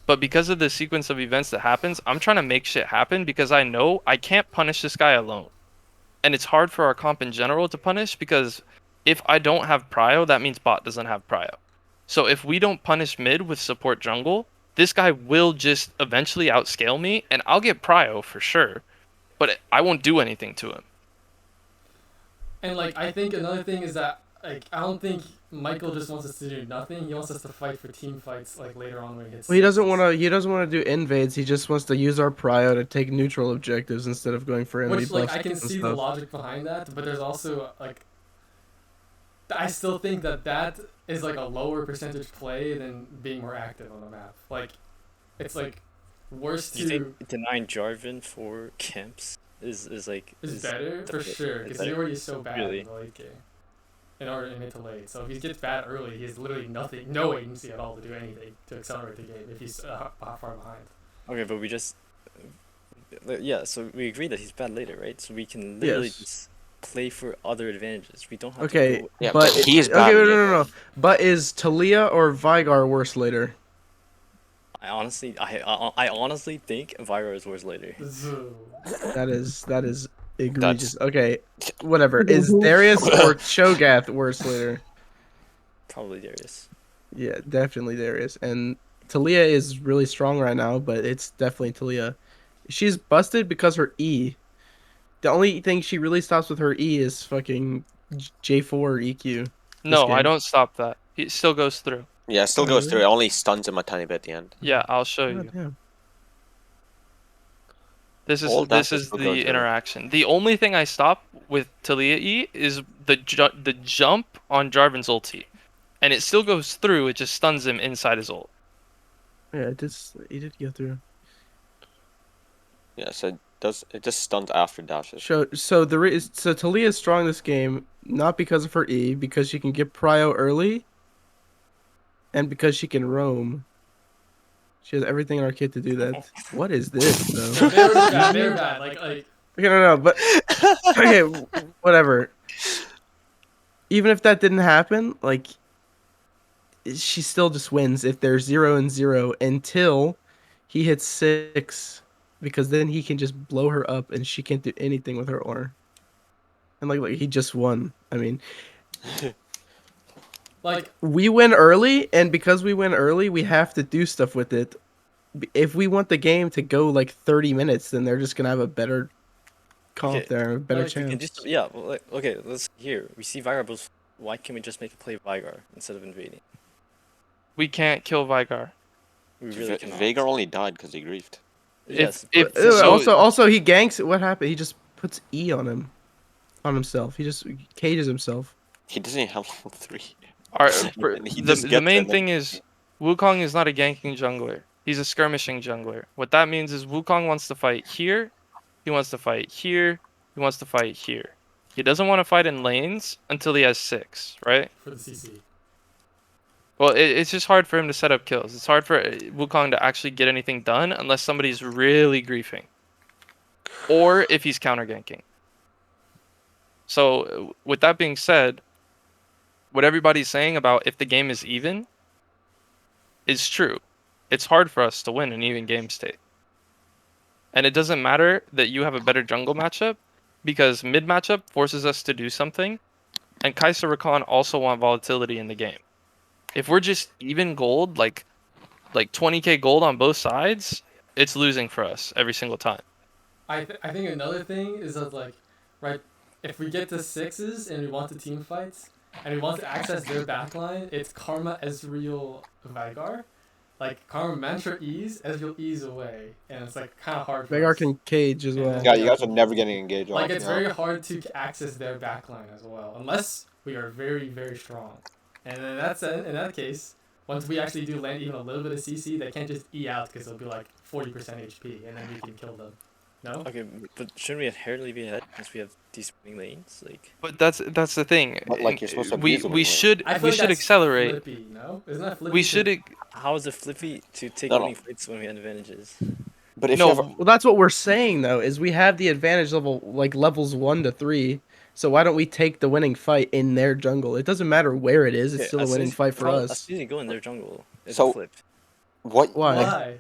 But because of the sequence of events that happens, I'm trying to make shit happen because I know I can't punish this guy alone. And it's hard for our comp in general to punish because if I don't have prio, that means bot doesn't have prio. So if we don't punish mid with support jungle, this guy will just eventually outscale me and I'll get prio for sure. But I won't do anything to him. And like I think another thing is that like I don't think Michael just wants us to do nothing. He wants us to fight for team fights like later on when he hits. Well, he doesn't sixes. want to. He doesn't want to do invades. He just wants to use our prio to take neutral objectives instead of going for enemy Which like buffs I can and see the stuff. logic behind that, but there's also like I still think that is like a lower percentage play than being more active on the map. Like it's like worse Do you to think denying Jarvan for camps is like is better for sure because he better? already is so bad Really? in the late game. In order in mid to late, so if he gets bad early, he has literally no agency at all to do anything to accelerate the game if he's far behind. Okay, but we just yeah. So we agree that he's bad later, right? So we can literally Yes. just play for other advantages. We don't have Okay, to go. Yeah, but but he is okay, bad. no. But is Talia or Vigar worse later? I honestly think Vyra is worse later. Zoo. That is egregious. Okay, whatever. Is Darius or Cho'Gath worse later? Probably Darius. Yeah, definitely Darius. And Talia is really strong right now, but it's definitely Talia. She's busted because her E. The only thing she really stops with her E is fucking J4 EQ. This No, I game. don't stop that. It still goes through. Yeah, it still Oh, goes really? through. It only stuns him a tiny bit at the end. Yeah, I'll show Oh, you. damn. All This dashes is still go the through. interaction. The only thing I stop with Talia E is the jump on Jarvan's ulti, and it still goes through. It just stuns him inside his ult. Yeah, it did go through. Yeah, so it just stuns after dashes. So Talia is strong this game, not because of her E, because she can get prio early, and because she can roam. She has everything in our kit to do that. What is this, though? They're bad. They're bad. Like Okay, no, but okay, whatever. Even if that didn't happen, like she still just wins if they're 0-0 until he hits 6, because then he can just blow her up and she can't do anything with her aura. And like he just won. I mean, like we win early, and because we win early, we have to do stuff with it. If we want the game to go like 30 minutes, then they're just gonna have a better comp Okay, there, a better like, we can chance. just yeah. Well, like, okay, let's here. We see Vigar builds. Why can't we just make a play Vigar instead of invading? We can't kill Vigar. We really cannot. Veigar only died because he griefed. Yes, if but so, Also he ganks. What happened? He just puts E on him, on himself. He just cages himself. He doesn't even have level 3. And he the just the gets main in thing is Wukong is not a ganking jungler. He's a skirmishing jungler. What that means is Wukong wants to fight here, he wants to fight here, he wants to fight here. He doesn't want to fight in lanes until he has 6, right? for the CC. Well, it's just hard for him to set up kills. It's hard for Wukong to actually get anything done unless somebody's really griefing. Or if he's counter ganking. So, with that being said, what everybody's saying about if the game is even is true. It's hard for us to win an even game state. And it doesn't matter that you have a better jungle matchup, because mid matchup forces us to do something, and Kai'Sa Rakan also want volatility in the game. If we're just even gold, like 20k gold on both sides, it's losing for us every single time. I think another thing is that like, right, if we get to 6s and we want the team fights and we want to access their backline, it's Karma, Ezreal, Vigar. Like Karma Mantra E's, Ezreal E's away, and it's like kind of hard for Veigar us. can cage as well. Yeah, you guys are never getting engaged. Like it's on very hard to access their backline as well, unless we are very very strong. And in that case, once we actually do land even a little bit of CC, they can't just E out because they'll be like 40% HP, and then we can kill them. No? okay, but shouldn't we inherently be ahead since we have these winning lanes? Like, But that's the thing. But, like, you're supposed to we abuse the we winning should I feel we like should that's accelerate. Flippy, no? Isn't that flippy? We should how is it flippy to take No, winning fights when we have advantages? But if No. you have Well, that's what we're saying though. Is we have the advantage level like levels 1 to 3. So why don't we take the winning fight in their jungle? It doesn't matter where it is. It's Okay, still a as soon winning as- fight for how- us. As soon as you go in their jungle, it's So- a flip. what Why? Why?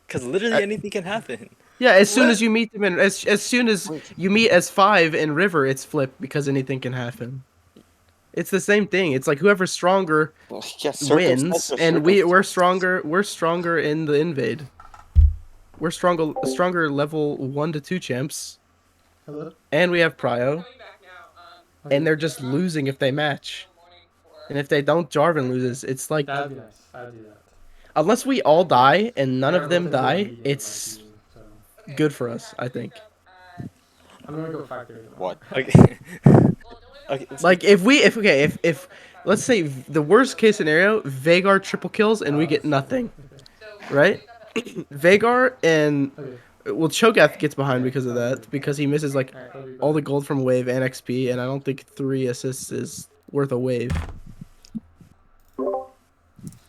Because literally I- anything can happen. Yeah, as soon as you meet them as soon as you meet as 5 in river, it's flipped because anything can happen. It's the same thing. It's like whoever's stronger yeah, wins, and we're stronger. We're stronger in the invade. We're stronger level 1 to 2 champs, Hello? and we have prio, Okay. and they're just losing if they match. And if they don't, Jarvan loses. It's like That'd be nice. I'd do that. unless we all die and none They're of them both into a die, medium, it's my team, so. good for us, I think. I'm gonna go factory. What? Okay. Okay. Like if let's say the worst case scenario, Veigar triple kills and we get nothing, right? Veigar and Okay. well, Cho'Gath gets behind because of that, because he misses like Alright, I'll be all the back. gold from wave and XP, and I don't think 3 assists is worth a wave.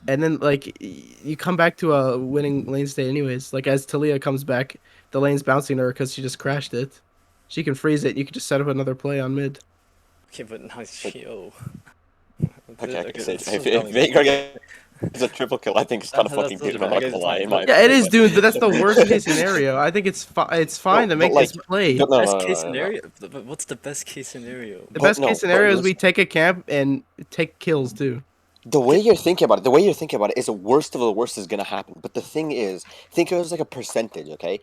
And then like you come back to a winning lane state anyways. Like as Talia comes back, the lane's bouncing her because she just crashed it. She can freeze it. You can just set up another play on mid. Okay, but now it's Geo. Okay, I can say that's if so dumb. Veigar gets a triple kill, I think it's kind of That's fucking so doomed. I'm bad. not gonna lie. In my Yeah, it opinion, is but- doomed, but that's the worst case scenario. I think it's fine to No, make but, this like, play. no, no, Best no, no, case no, no. scenario. But what's the best case scenario? The But best no, case but scenario is listen- we take a camp and take kills too. The way you're thinking about it is the worst of the worst is gonna happen. But the thing is, think of it as like a percentage, okay?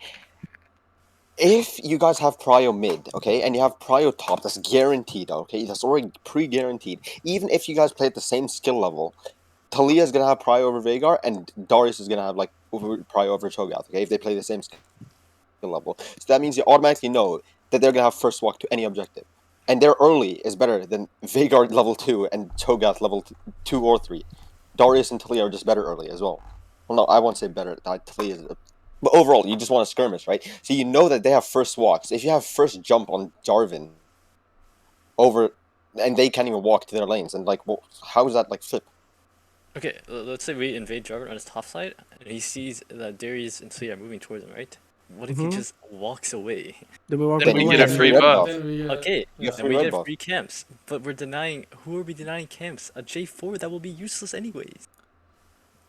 If you guys have prio mid, okay, and you have prio top, that's guaranteed, okay? That's already pre-guaranteed. Even if you guys play at the same skill level, Talia is gonna have prio over Veigar, and Darius is gonna have like prio over Cho'Gath, okay? If they play the same skill level, so that means you automatically know that they're gonna have first walk to any objective, and their early is better than Veigar level 2 and Cho'Gath level 2 or 3. Darius and Talia are just better early as well. Well, no, I won't say better. Talia is, but overall, you just want to skirmish, right? So you know that they have first walks. If you have first jump on Jarvan over, and they can't even walk to their lanes, and like, well, how is that like flip? Okay, let's say we invade Jarvan on his top side, and he sees that Darius and Talia are moving towards him, right? What if he Mhm. just walks away? Then we walk Then away. we get a Yeah, free red buff. buff. Then we Okay, You then free we red get buff. free camps, but we're denying. Who are we denying camps? A J4 that will be useless anyways.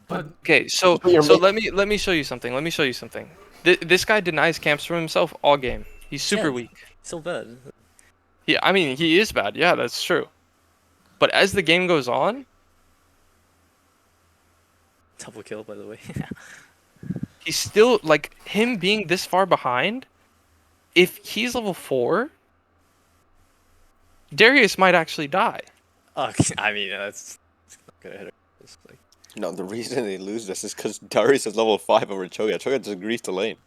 But Okay, so But you're let me show you something. Let me show you something. This guy denies camps from himself all game. He's super Yeah. weak. So bad. I mean, he is bad. Yeah, that's true. But as the game goes on, Double kill, by the way. he's still like him being this far behind. If he's level 4, Darius might actually die. I mean, that's not gonna hit her. It's like, No, the reason they lose this is because Darius is level 5 over Cho'Gath. Cho'Gath just agrees to lane.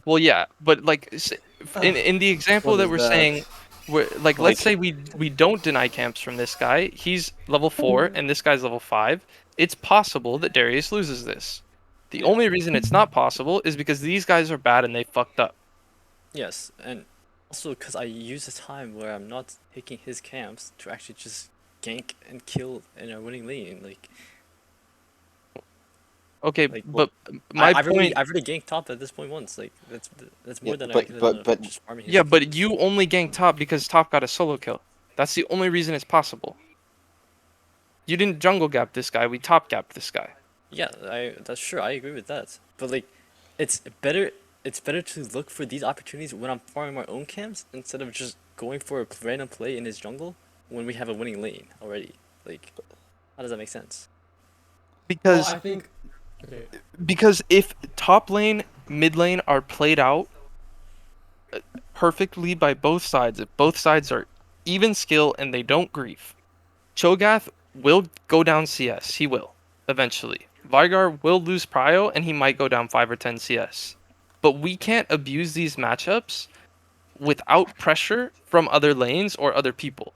Well, yeah, but like in the example What that is we're that? saying, let's Like- say we don't deny camps from this guy. He's level 4 and this guy's level 5. It's possible that Darius loses this. The Yeah. only reason it's not possible is because these guys are bad and they fucked up. yes, and also because I use a time where I'm not taking his camps to actually just gank and kill in a winning lane. Like, Okay, Like, but my I've point. already ganked top at this point once. Like, that's more Yeah, than but- I but- but- just farming his Yeah, but kills. you only ganked top because top got a solo kill. That's the only reason it's possible. You didn't jungle gap this guy. We top gapped this guy. Yeah, that's sure. I agree with that. But like, it's better. It's better to look for these opportunities when I'm farming my own camps instead of just going for a random play in his jungle when we have a winning lane already. Like, how does that make sense? Because well, I think. Okay. because if top lane, mid lane are played out perfectly by both sides, if both sides are even skill and they don't grief, Cho'Gath will go down CS. He will eventually. Veigar will lose prio and he might go down 5 or 10 CS. But we can't abuse these matchups without pressure from other lanes or other people.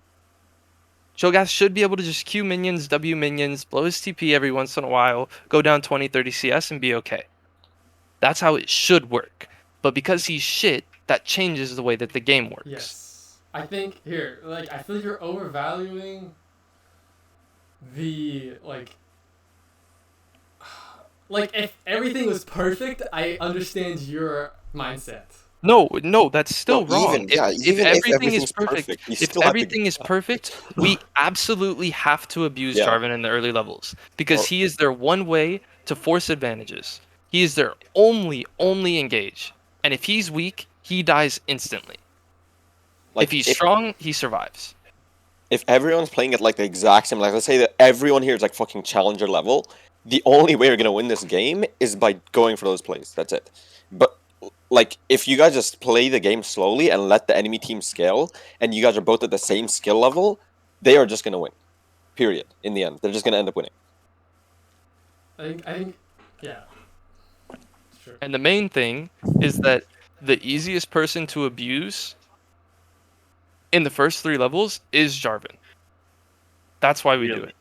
Cho'Gath should be able to just Q minions, W minions, blow his TP every once in a while, go down 20, 30 CS and be okay. That's how it should work. But because he's shit, that changes the way that the game works. Yes. I think here, like, I feel like you're overvaluing the like if everything was perfect, I understand your mindset. No, that's still No, wrong. even- yeah, if even if everything is everything's perfect, perfect, you if still have to- everything is perfect, we absolutely have to abuse Yeah. Jarvan in the early levels because Or- he is their one way to force advantages. He is their only engage, and if he's weak, he dies instantly. Like, if he's strong, he survives. if everyone's playing at like the exact same, like let's say that everyone here is like fucking challenger level, the only way you're gonna win this game is by going for those plays. That's it. But like if you guys just play the game slowly and let the enemy team scale, and you guys are both at the same skill level, they are just gonna win. Period. In the end, they're just gonna end up winning. I think, yeah. Sure. And the main thing is that the easiest person to abuse in the first 3 levels is Jarvan. That's why we do Really? it.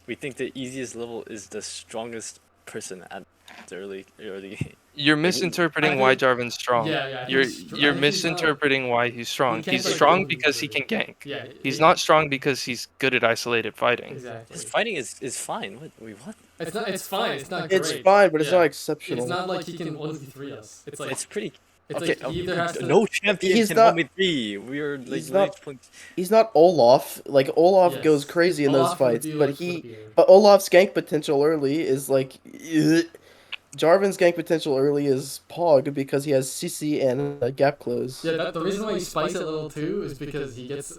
We think the easiest level is the strongest person at the early game. You're misinterpreting why think- Jarvan's strong. Yeah, yeah. I think You're I think he's not- misinterpreting why he's strong. He can't He's play strong gold because he easily. can gank. Yeah. He's not strong because he's good at isolated fighting. Exactly. His fighting is fine. What? Wait, what? It's not. It's fine. It's not great. It's fine, but it's Yeah. not exceptional. It's not like he can 1v3 us. It's like It's pretty. it's Okay, like he either has to. no champion He's can not- 1v3. We are like he's literally not- playing- He's not Olaf. Like Olaf Yes. goes crazy in those Olaf would fights, be but like Flippy. but Olaf's gank potential early is like Jarvan's gank potential early is Pog because he has CC and gap close. Yeah, the reason why he spikes at level 2 is because he gets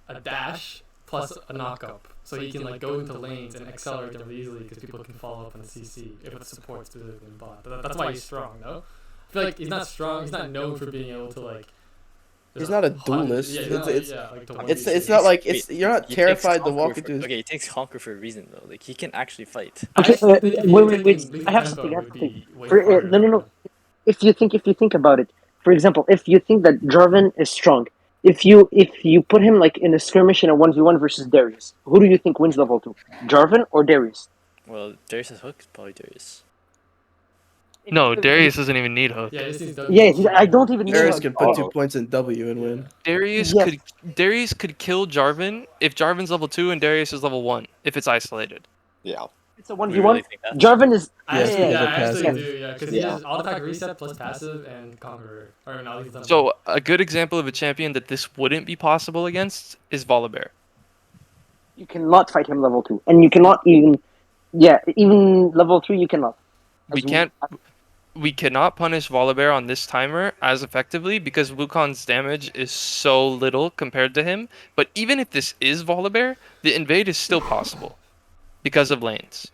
a dash plus a knockup, so he can like go into lanes and accelerate them really easily because people can follow up on the CC if it's support specifically in bot. That's why he's strong, no? I feel like he's not strong. He's not known for being able to like. He's not a duelist. Yeah, It's not like you're not He takes terrified to Conqueror walk for- into his. Okay, he takes Conquer for a reason though. Like he can actually fight. Okay, I think if he had wait. taken I have Tempo, something. it would be way For, farther. no. If you think about it, for example, if you think that Jarvan is strong, if you put him like in a skirmish in a 1v1 versus Darius, who do you think wins level 2? Jarvan or Darius? Well, Darius' hook is probably Darius. No, Darius doesn't even need hook. Yeah, this is I don't even know. Darius how- can put Oh. 2 points in W and win. Darius Yes. could kill Jarvan if Jarvan's level 2 and Darius is level 1 if it's isolated. Yeah. It's a You 1v1. really think that? Jarvan is. I Yes, actually, because yeah, of I actually passive. do, yeah, because he has auto attack reset plus passive and conqueror. Or no, he's done. So a good example of a champion that this wouldn't be possible against is Volibear. You cannot fight him level 2, and you cannot even. Yeah, even level 3 you cannot. We cannot punish Volibear on this timer as effectively because Wukong's damage is so little compared to him. But even if this is Volibear, the invade is still possible because of lanes.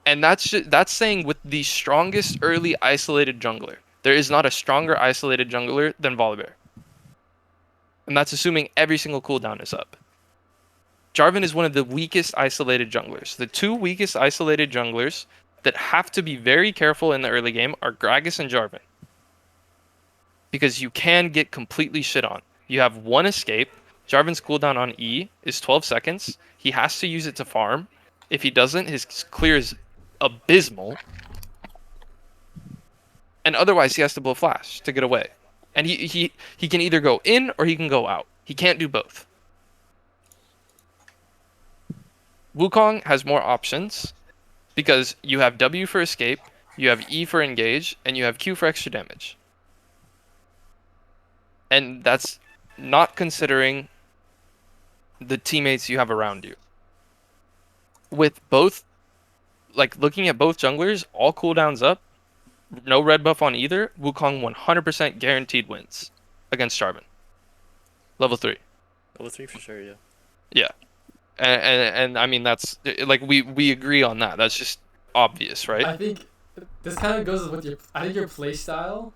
And that's saying with the strongest early isolated jungler. There is not a stronger isolated jungler than Volibear. And that's assuming every single cooldown is up. Jarvan is one of the weakest isolated junglers. The 2 weakest isolated junglers that have to be very careful in the early game are Gragas and Jarvan. Because you can get completely shit on. You have 1 escape. Jarvan's cooldown on E is 12 seconds. He has to use it to farm. If he doesn't, his clear is abysmal. And otherwise, he has to blow flash to get away. And he can either go in or he can go out. He can't do both. Wukong has more options because you have W for escape, you have E for engage, and you have Q for extra damage. And that's not considering the teammates you have around you. With both, like looking at both junglers, all cooldowns up, no red buff on either, Wukong 100% guaranteed wins against Jarvan. Level 3. Level 3 for sure, yeah. Yeah. And I mean, that's, like, we agree on that. That's just obvious, right? I think this kind of goes with your. I think your play style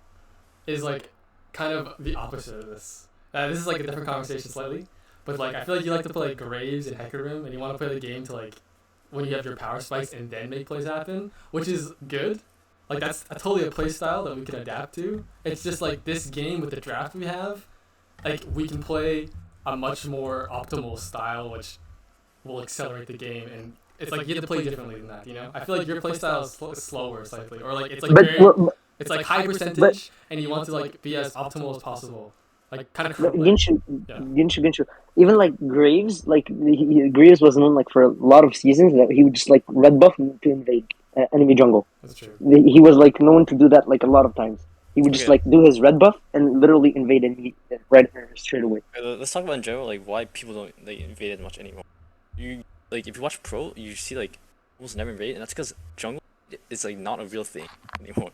is like kind of the opposite of this. This is like a different conversation slightly, but like I feel like you like to play Graves and Hecarim, and you want to play the game to like when you have your power spikes and then make plays happen, which is good. Like that's totally a play style that we can adapt to. It's just like this game with the draft we have, like we can play a much more optimal style, which will accelerate the game, and it's like you have to play differently than that, you know? I feel like your play style is slower slightly, or like it's like it's like high percentage, and you want to like be as optimal as possible, like kind of. Ginshu. Even like Graves, like Graves was known like for a lot of seasons that he would just like red buff to invade enemy jungle. That's true. He was like known to do that like a lot of times. He would just like do his red buff and literally invade enemy red straight away. Let's talk about in general like why people don't invade as much anymore. You like if you watch pro, you see like almost never invade, and that's because jungle is like not a real thing anymore.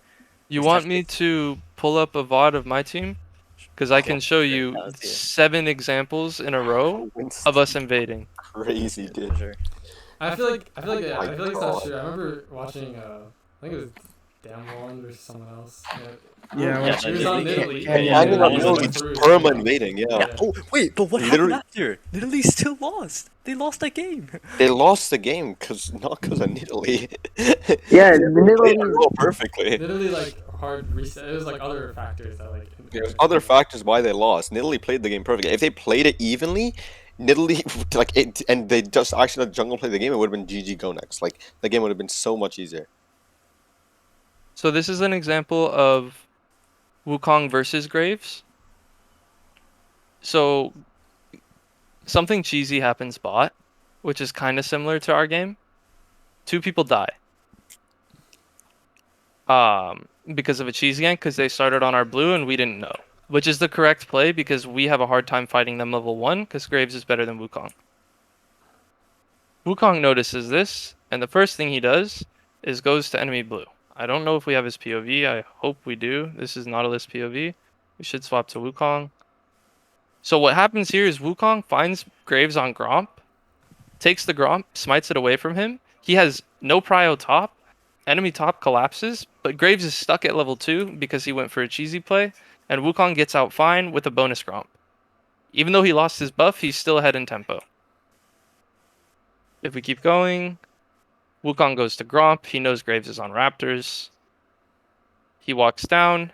You want me to pull up a VOD of my team? Because I can show you 7 examples in a row of us invading. Crazy, dude. Sure. I feel like it's not true. I remember watching I think it was Damn One versus someone else. Yeah, He was on Italy. Perma invading, yeah. Oh wait, but what happened after? Italy still lost. They lost that game. They lost the game not because of Italy. Yeah, They literally. played it perfectly. Literally like hard reset. It was like other factors that like. There's other factors why they lost. Nidalee played the game perfectly. If they played it evenly, Nidalee like it, and they just actually let jungle play the game, it would have been GG go next. Like the game would have been so much easier. So this is an example of Wukong versus Graves. So something cheesy happens bot, which is kind of similar to our game. 2 people die. Because of a cheesy gank, because they started on our blue and we didn't know. Which is the correct play because we have a hard time fighting them level 1 because Graves is better than Wukong. Wukong notices this, and the first thing he does is goes to enemy blue. I don't know if we have his POV. I hope we do. This is Nautilus POV. We should swap to Wukong. So what happens here is Wukong finds Graves on Gromp, takes the Gromp, smites it away from him. He has no prio top. Enemy top collapses, but Graves is stuck at level 2 because he went for a cheesy play, and Wukong gets out fine with a bonus Gromp. Even though he lost his buff, he's still ahead in tempo. If we keep going, Wukong goes to Gromp. He knows Graves is on Raptors. He walks down,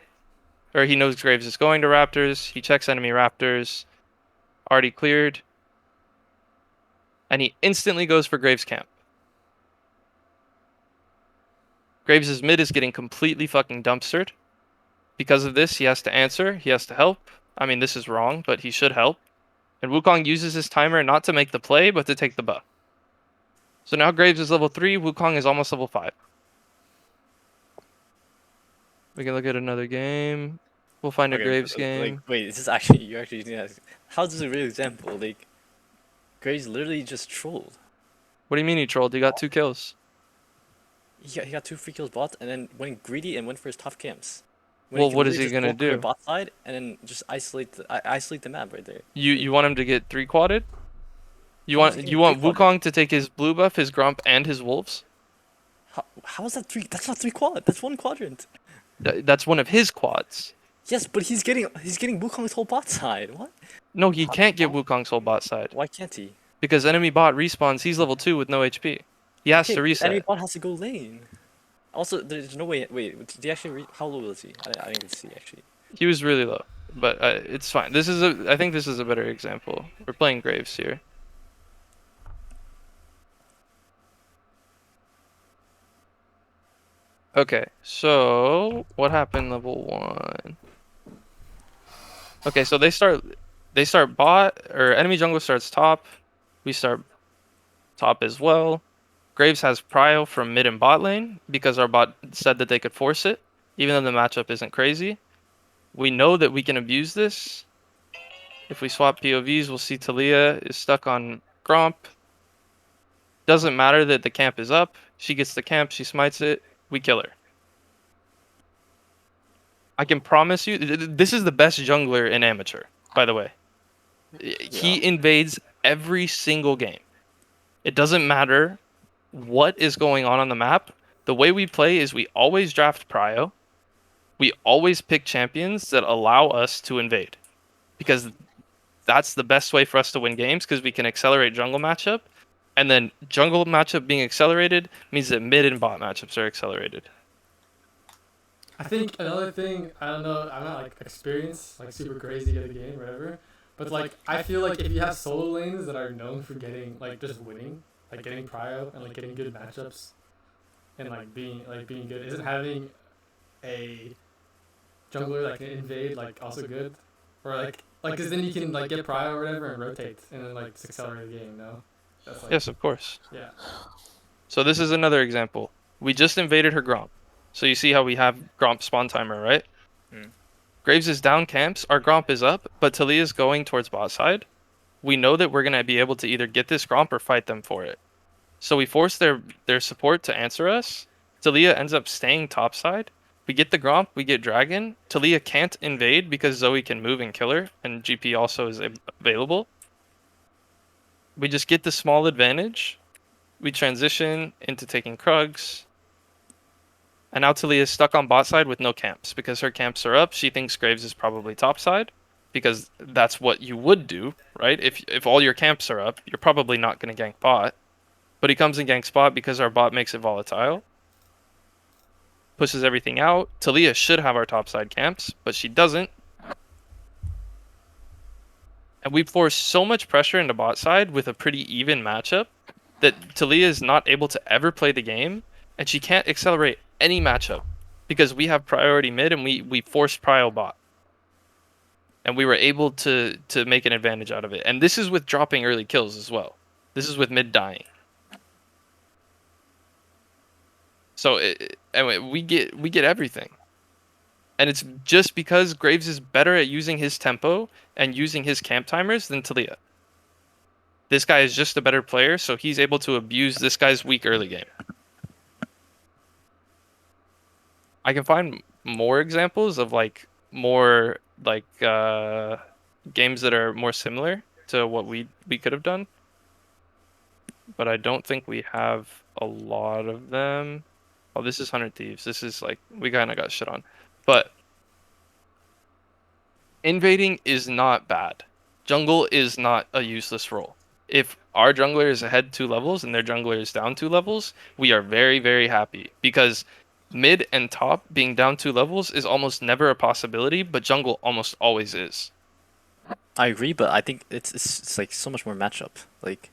or he knows Graves is going to Raptors. He checks enemy Raptors. Already cleared. And he instantly goes for Graves' camp. Graves' mid is getting completely fucking dumpstered. Because of this, he has to answer. He has to help. I mean, this is wrong, but he should help. And Wukong uses his timer not to make the play, but to take the buff. So now Graves is level 3. Wukong is almost level 5. We can look at another game. We'll find a Graves game. Like, wait, this is actually you're actually using that. How's this a real example? Like, Graves literally just trolled. What do you mean he trolled? He got 2 kills. He got 2 free kills bot, and then went greedy and went for his top camps. Well, what is he gonna do? Bot side and then just isolate the map right there. You want him to get 3 quadded? You How is he want getting Wukong 3-quadded? to take his blue buff, his Grump, and his wolves? How is that 3? That's not 3 quad. That's 1 quadrant. That's one of his quads. Yes, but he's getting Wukong's whole bot side. What? No, he can't get Wukong's whole bot side. Why can't he? Because enemy bot respawns, he's level 2 with no HP. He has to reset. Enemy bot has to go lane. Also, there's no way. Wait, did he actually? How low was he? I didn't get to see actually. He was really low, but it's fine. I think this is a better example. We're playing Graves here. Okay, so what happened level 1? Okay, so they start bot, or enemy jungle starts top. We start top as well. Graves has prio from mid and bot lane because our bot said that they could force it, even though the matchup isn't crazy. We know that we can abuse this. If we swap POVs, we'll see Talia is stuck on Gromp. Doesn't matter that the camp is up. She gets the camp, she smites it, we kill her. I can promise you, this is the best jungler in amateur, by the way. He invades every single game. It doesn't matter what is going on the map. The way we play is we always draft prio. We always pick champions that allow us to invade. Because that's the best way for us to win games, because we can accelerate jungle matchup. And then jungle matchup being accelerated means that mid and bot matchups are accelerated. I think another thing, I don't know, I'm not like experienced, like super crazy at the game, whatever. But like, I feel like if you have solo lanes that are known for getting, like just winning, like getting prio and like getting good matchups, and like being good, isn't having a jungler that can invade like also good? Or like, cause then you can like get prio or whatever and rotate and then like just accelerate the game, no? That's like, Yes, of course. yeah. So this is another example. We just invaded her Gromp. So you see how we have Gromp spawn timer, right? Graves is down camps, our Gromp is up, but Talia is going towards bot side. We know that we're going to be able to either get this Gromp or fight them for it. So we force their support to answer us. Talia ends up staying top side. We get the Gromp, we get Dragon. Talia can't invade because Zoe can move and kill her, and GP also is available. We just get the small advantage. We transition into taking Krugs. And now Talia is stuck on bot side with no camps because her camps are up. She thinks Graves is probably top side because that's what you would do, right? If all your camps are up, you're probably not going to gank bot. But he comes and ganks bot because our bot makes it volatile. Pushes everything out. Talia should have our top side camps, but she doesn't. And we force so much pressure into bot side with a pretty even matchup that Talia is not able to ever play the game, and she can't accelerate any matchup because we have priority mid and we forced prio bot. And we were able to make an advantage out of it. And this is with dropping early kills as well. This is with mid dying. So anyway, we get everything. And it's just because Graves is better at using his tempo and using his camp timers than Talia. This guy is just a better player, so he's able to abuse this guy's weak early game. I can find more examples of like more like games that are more similar to what we could have done, but I don't think we have a lot of them. Oh, this is 100 Thieves. This is like we kind of got shit on, but invading is not bad. Jungle is not a useless role. If our jungler is ahead 2 levels and their jungler is down 2 levels, we are very, very happy because mid and top being down 2 levels is almost never a possibility, but jungle almost always is. I agree, but I think it's like so much more matchup. Like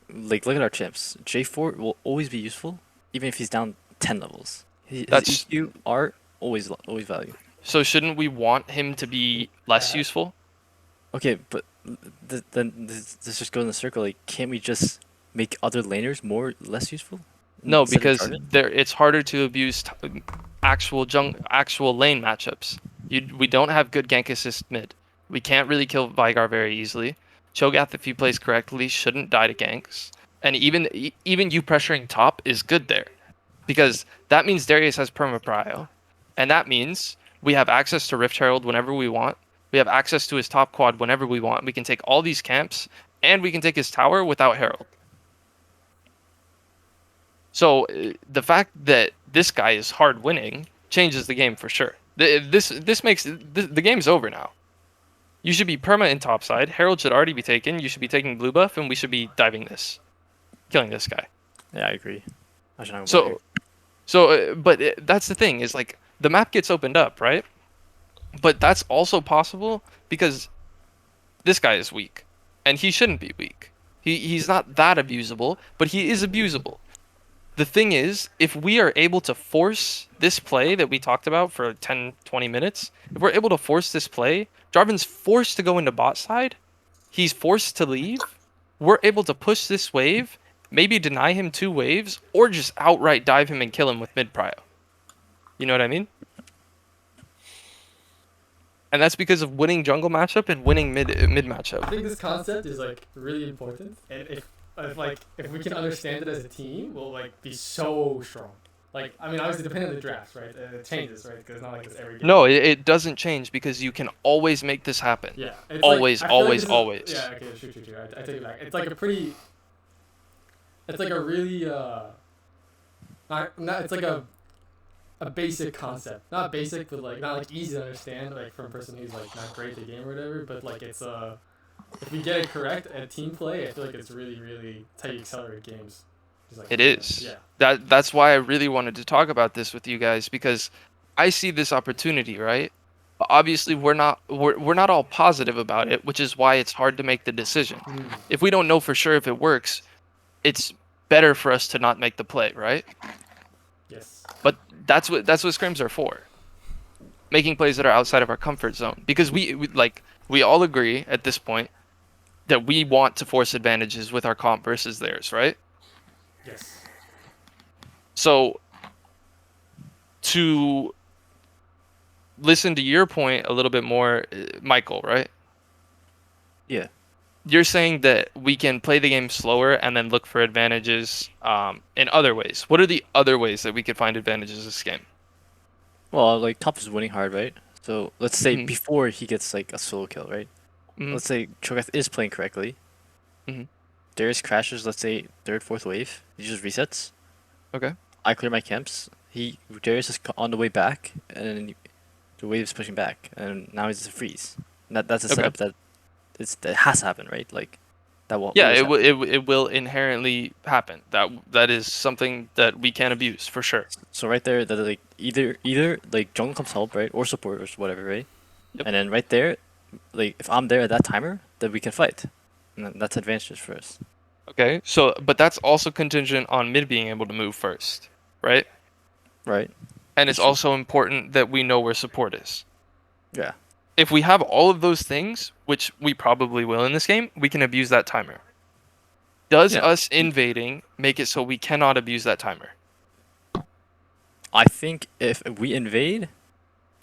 look at our champs. J4 will always be useful, even if he's down 10 levels. His That's EQ are always value. so shouldn't we want him to be less useful? Okay, but then this just goes in a circle. Like, can't we just make other laners less useful? No, instead of because Jarvan? it's harder to abuse actual lane matchups. We don't have good gank assist mid. We can't really kill Veigar very easily. Cho'Gath, if he plays correctly, shouldn't die to ganks. And even you pressuring top is good there, because that means Darius has perma prio, and that means we have access to Rift Herald whenever we want. We have access to his top quad whenever we want. We can take all these camps, and we can take his tower without Herald. So the fact that this guy is hard winning changes the game for sure. This makes the game's over now. You should be perma in topside. Herald should already be taken. You should be taking blue buff, and we should be diving this, killing this guy. Yeah, I agree. I should not go here. But that's the thing is like the map gets opened up, right? But that's also possible because this guy is weak, and he shouldn't be weak. He's not that abusable, but he is abusable. The thing is, if we are able to force this play that we talked about for 10, 20 minutes, if we're able to force this play, Jarvan's forced to go into bot side, he's forced to leave, we're able to push this wave, maybe deny him 2 waves, or just outright dive him and kill him with mid prio. You know what I mean? And that's because of winning jungle matchup and winning mid matchup. I think this concept is like really important, and if we can understand it as a team, we'll like be so strong. Like, I mean, obviously depending on the drafts, right? It changes, right? Because it's not like this every game. No, it doesn't change because you can always make this happen. Yeah. Always, like, I feel always, like always. Yeah. Okay. Shoot. I take it back. It's like a pretty. It's like a really It's like a basic concept. Not basic, but like not like easy to understand, like from a person who's like not great at the game or whatever. But like it's if we get it correct at team play, I feel like it's really, really it's how you accelerate games. Like, It is. Yeah. That's why I really wanted to talk about this with you guys, because I see this opportunity, right? Obviously, we're not all positive about it, which is why it's hard to make the decision. If we don't know for sure if it works, it's better for us to not make the play, right? Yes. But that's what scrims are for. Making plays that are outside of our comfort zone, because we all agree at this point that we want to force advantages with our comp versus theirs, right? Yes. So to listen to your point a little bit more, Michael, right? Yeah. You're saying that we can play the game slower and then look for advantages in other ways. What are the other ways that we could find advantages in this game? Well, like top is winning hard, right? So let's say Mhm. before he gets like a solo kill, right? Mhm. Let's say Cho'Gath is playing correctly. Mhm. Darius crashes, let's say 3rd, 4th wave. He just resets. Okay. I clear my camps. Darius is on the way back, and then the wave is pushing back, and now he's just a freeze. And that's a Okay. setup that has to happen, right? Like that will. Yeah, always happen. it will inherently happen. That is something that we can't abuse for sure. So right there, that like either like jungle comes help, right, or support or whatever, right? Yep. And then right there, like if I'm there at that timer, then we can fight, and then that's advantages for us. Okay. So, but that's also contingent on mid being able to move first, right? Right. And it's That's true. also important that we know where support is. Yeah. If we have all of those things, which we probably will in this game, we can abuse that timer. Does Yeah. us invading make it so we cannot abuse that timer? I think if we invade,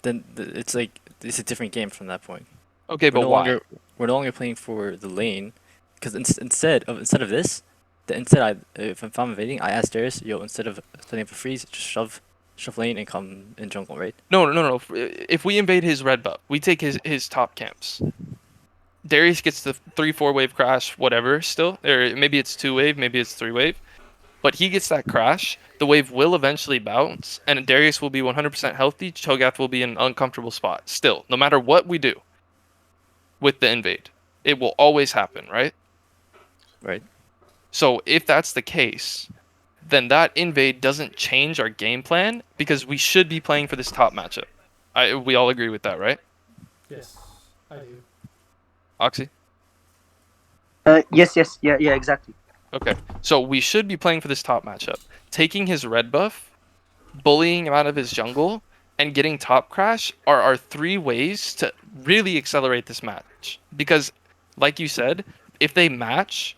then it's like it's a different game from that point. Okay, but why? We're no longer playing for the lane, because instead of this, if I'm invading, I ask Darius, yo, instead of setting up a freeze, just shove lane and come in jungle, right? No. If we invade his red buff, we take his top camps. Darius gets the 3-4 wave crash, whatever, still. Or maybe it's 2 wave, maybe it's 3 wave. But he gets that crash, the wave will eventually bounce, and Darius will be 100% healthy, Cho'Gath will be in an uncomfortable spot. Still, no matter what we do with the invade, it will always happen, right? Right. So if that's the case, then that invade doesn't change our game plan because we should be playing for this top matchup. We all agree with that, right? Yes, I do. Oxy? Yes, yeah, exactly. Okay. So we should be playing for this top matchup. Taking his red buff, bullying him out of his jungle, and getting top crash are our 3 ways to really accelerate this match. Because, like you said, if they match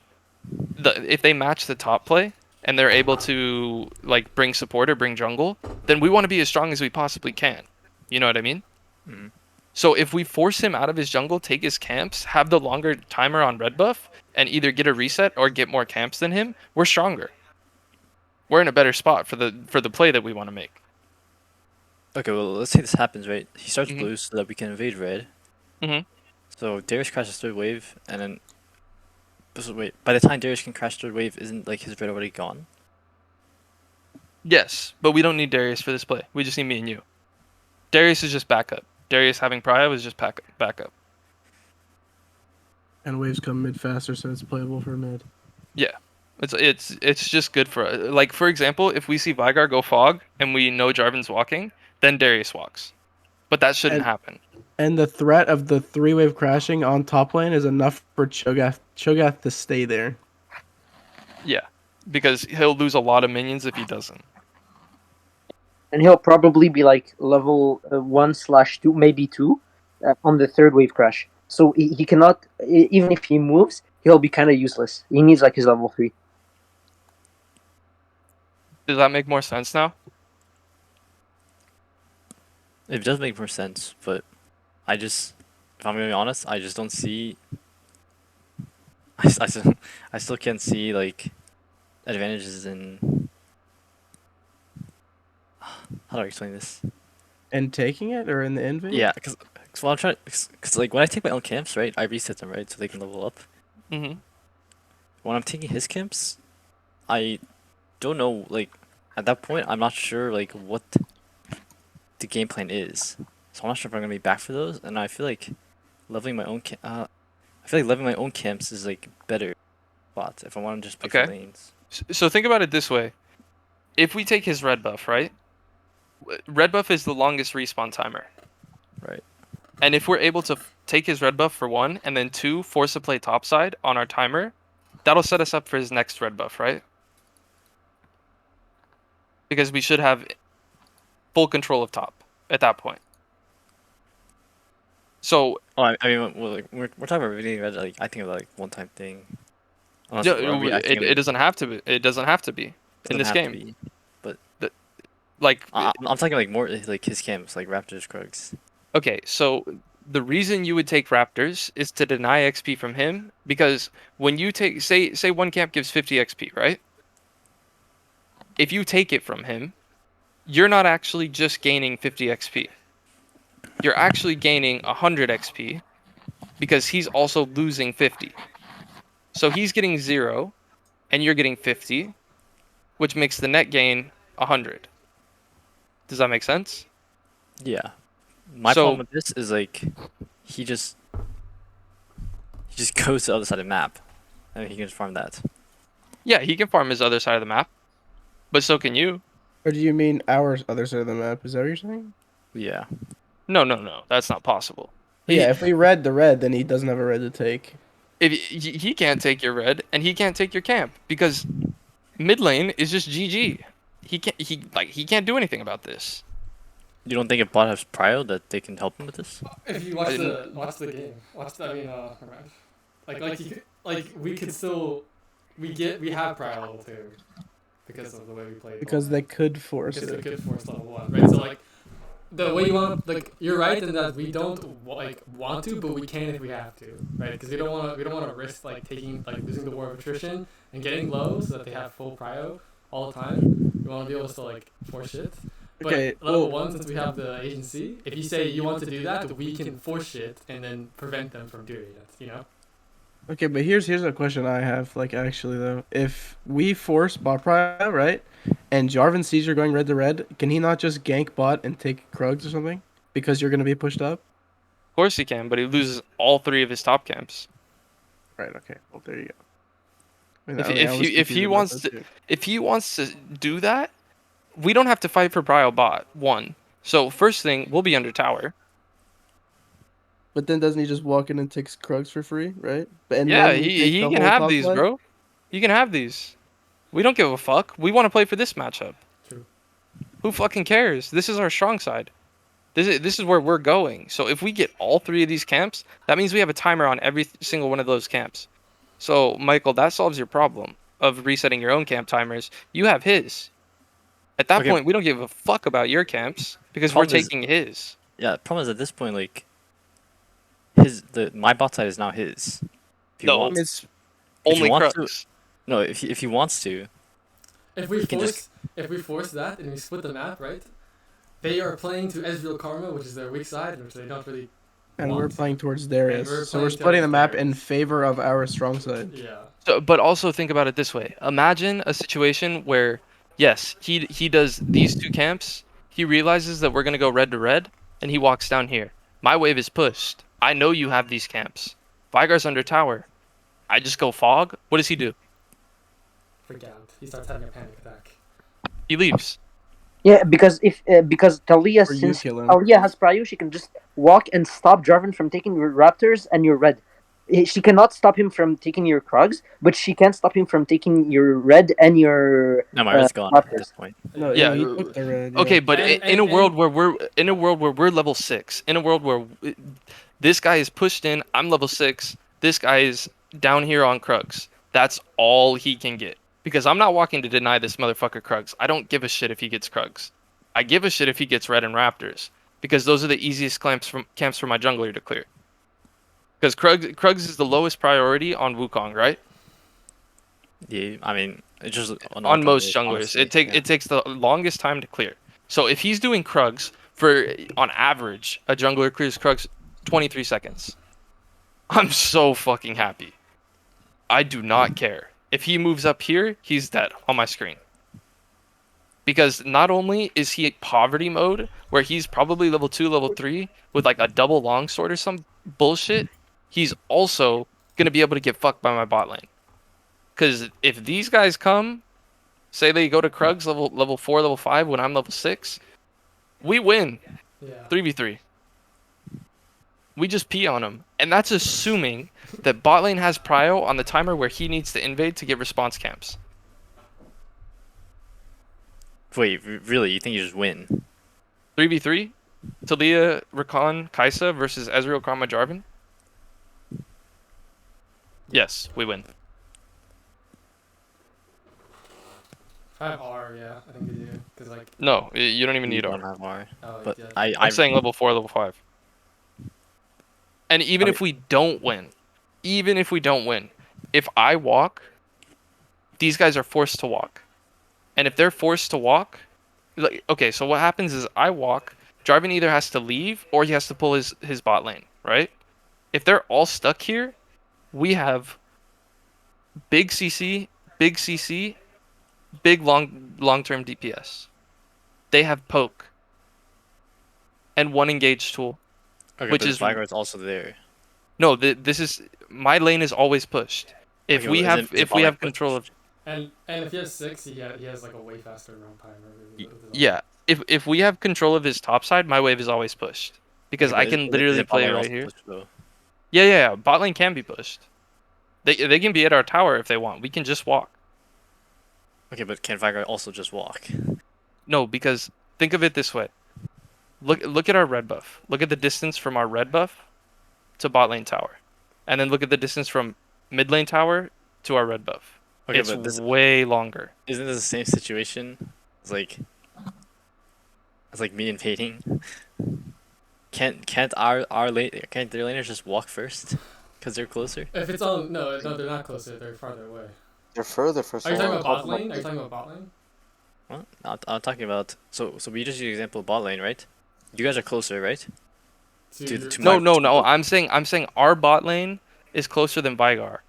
the top play and they're able to like bring support or bring jungle, then we want to be as strong as we possibly can. You know what I mean? Mhm. So if we force him out of his jungle, take his camps, have the longer timer on red buff, and either get a reset or get more camps than him, we're stronger. We're in a better spot for the play that we want to make. Okay, well, let's say this happens, right? He starts Mhm. blue so that we can invade red. Mhm. So Darius crashes third wave, and then. So wait, by the time Darius can crash third wave, isn't like his red already gone? Yes, but we don't need Darius for this play. We just need me and you. Darius is just backup. Darius having prio is just backup. And waves come mid faster, so it's playable for mid. Yeah. It's just good for like, for example, if we see Vigar go fog and we know Jarvan's walking, then Darius walks. But that shouldn't happen. And the threat of the 3-wave crashing on top lane is enough for Cho'Gath to stay there. Yeah. Because he'll lose a lot of minions if he doesn't. And he'll probably be like level 1/2, maybe 2, on the third wave crash. So he cannot, even if he moves, he'll be kind of useless. He needs like his level 3. Does that make more sense now? It does make more sense, but I just, if I'm gonna be honest, I just don't see. I still can't see like advantages in. How do I explain this? And taking it or in the invade? Yeah, because what I'm trying, because like when I take my own camps, right, I reset them, right, so they can level up. Mm-hmm. When I'm taking his camps, I don't know, like at that point, I'm not sure like what the game plan is. So I'm not sure if I'm gonna be back for those, and I feel like leveling my own I feel like leveling my own camps is like better spot if I want to just play for Okay. lanes. So think about it this way. If we take his red buff, right? Red buff is the longest respawn timer. Right. And if we're able to take his red buff for 1, and then 2, force a play topside on our timer, that'll set us up for his next red buff, right? Because we should have full control of top at that point. So Oh, I mean, well, like, we're talking about reading red. Like, I think of like one-time thing. Unless no, are we acting it doesn't have to be. It doesn't have to be in this game. Be, but Like, I'm talking like more like his camps, like Raptors, Krugs. okay, so the reason you would take Raptors is to deny XP from him, because when you take, say one camp gives 50 XP, right? If you take it from him, you're not actually just gaining 50 XP. You're actually gaining 100 XP because he's also losing 50. So he's getting 0 and you're getting 50, which makes the net gain 100. Does that make sense? Yeah. My So- problem with this is like he just goes to the other side of the map, and he can just farm that. Yeah, he can farm his other side of the map, but so can you. Or do you mean our other side of the map? Is that what you're saying? Yeah. No, that's not possible. Yeah, if we red the red, then he doesn't have a red to take. If he can't take your red and he can't take your camp because mid lane is just GG. He can't do anything about this. You don't think if bot has prio that they can help him with this? If you watch the game, we could still we have prior level 2 because of the way we played. Because they could force because they it. could force level 1, right? So like the way you want, like you're right in that we don't want to, but we can if we have to, right? Because we don't want to risk like taking losing the war of attrition and getting low so that they have full prio all the time. We want to be able to like force it. But Okay, level well, 1, since we have the agency, if you say you want to do that, we can force it and then prevent them from doing it. You know. okay, but here's a question I have. Like, actually, though, if we force bot prio, right, and Jarvan sees you're going red to red, can he not just gank bot and take Krugs or something? Because you're gonna be pushed up. Of course he can, but he loses all 3 of his top camps. Right. Okay. Well, there you go. I mean, If I if was he if confused he about wants that to too. if he wants to do that, we don't have to fight for Brio bot 1. So first thing, we'll be under tower. But then doesn't he just walk in and takes Krugs for free, right? But and Yeah, then we take he the can whole have top these, side. bro. He can have these. We don't give a fuck. We want to play for this matchup. True. Who fucking cares? This is our strong side. This is where we're going. So if we get all 3 of these camps, that means we have a timer on every single one of those camps. So Michael, that solves your problem of resetting your own camp timers. You have his. At that Okay. point, we don't give a fuck about your camps because we're Problem is- taking his. Yeah, problem is at this point, like my bot side is now his. If he No, wants, It's if he only wants Crux. no, if he wants to, If we You can force if we force that and we split the map, right? They are playing to Ezreal Karma, which is their weak side, which they don't really. and we're want. playing towards And Darius, we're so we're playing splitting the towards map in Darius. favor of our strong side. Yeah. So, but also think about it this way. Imagine a situation where, yes, he does these 2 camps. He realizes that we're gonna go red to red, and he walks down here. My wave is pushed. I know you have these camps. Vigar's under tower. I just go fog. What does he do? Freak out. He starts having a panic attack. He leaves. Yeah, because Talia, Or you since kill him. Talia has prio, she can just walk and stop Jarvan from taking your Raptors and your red. She cannot stop him from taking your Krugs, but she can stop him from taking your red and your no, my red's gone at Raptors. this point. No, Yeah, he took the red. Okay, Yeah. but And- in a and- world where we're level 6, in a world where this guy is pushed in, I'm level 6, this guy is down here on Krugs. That's all he can get. Because I'm not walking to deny this motherfucker Krugs. I don't give a shit if he gets Krugs. I give a shit if he gets red and Raptors. Because those are the easiest camps for my jungler to clear. Because Krugs is the lowest priority on Wukong, right? Yeah, I mean, it's just On most junglers. honestly, It takes the longest time to clear. So if he's doing Krugs, for on average, a jungler clears Krugs 23 seconds. I'm so fucking happy. I do not care. If he moves up here, he's dead on my screen. Because not only is he poverty mode, where he's probably level 2, level 3, with like a double longsword or some bullshit, he's also going to be able to get fucked by my bot lane. Because if these guys come, say they go to Krugs level 4, level 5, when I'm level 6, we win Yeah. 3v3. We just pee on him. And that's assuming that bot lane has prio on the timer where he needs to invade to get response camps. Wait, really? You think you just win? 3v3, Talia, Rakan, Kaisa versus Ezreal, Karma, Jarvan. Yes, we win. If I have R, yeah, I think we do. Because, like, No, you don't even You need don't R. have R. oh, But yeah. I'm saying level 4, level 5. And even I if we don't win, if I walk, these guys are forced to walk. And if they're forced to walk, like, okay, so what happens is I walk, Jarvan either has to leave or he has to pull his bot lane, right? If they're all stuck here, we have big CC, big long-term DPS. They have poke and one engaged tool. Okay, which but is- Vigar's also there. No, this is my lane is always pushed. If Okay, we well, have is it if we bot have lane control of And if he has 6, he has like a way faster run timer. with his ult. yeah, if we have control of his top side, my wave is always pushed because Okay, I but can is literally it bot play lane right also here. pushed, though? Yeah. Bot lane can be pushed. They can be at our tower if they want. We can just walk. Okay, but can Vigar also just walk? No, because think of it this way. Look at our red buff. Look at the distance from our red buff to bot lane tower, and then look at the distance from mid lane tower to our red buff. Okay, It's but this way longer. isn't this the same situation? It's like me invading. Can't our lane can't their laners just walk first? Cause they're closer. If it's on. No, they're not closer. They're farther away. They're further for Are you talking someone about bot top of lane? Are my- you talking about bot lane? What? I'm talking about. So we just use the example of bot lane, right? You guys are closer, right? To To your, to No, my no, to no. the- I'm saying our bot lane is closer than Vigar.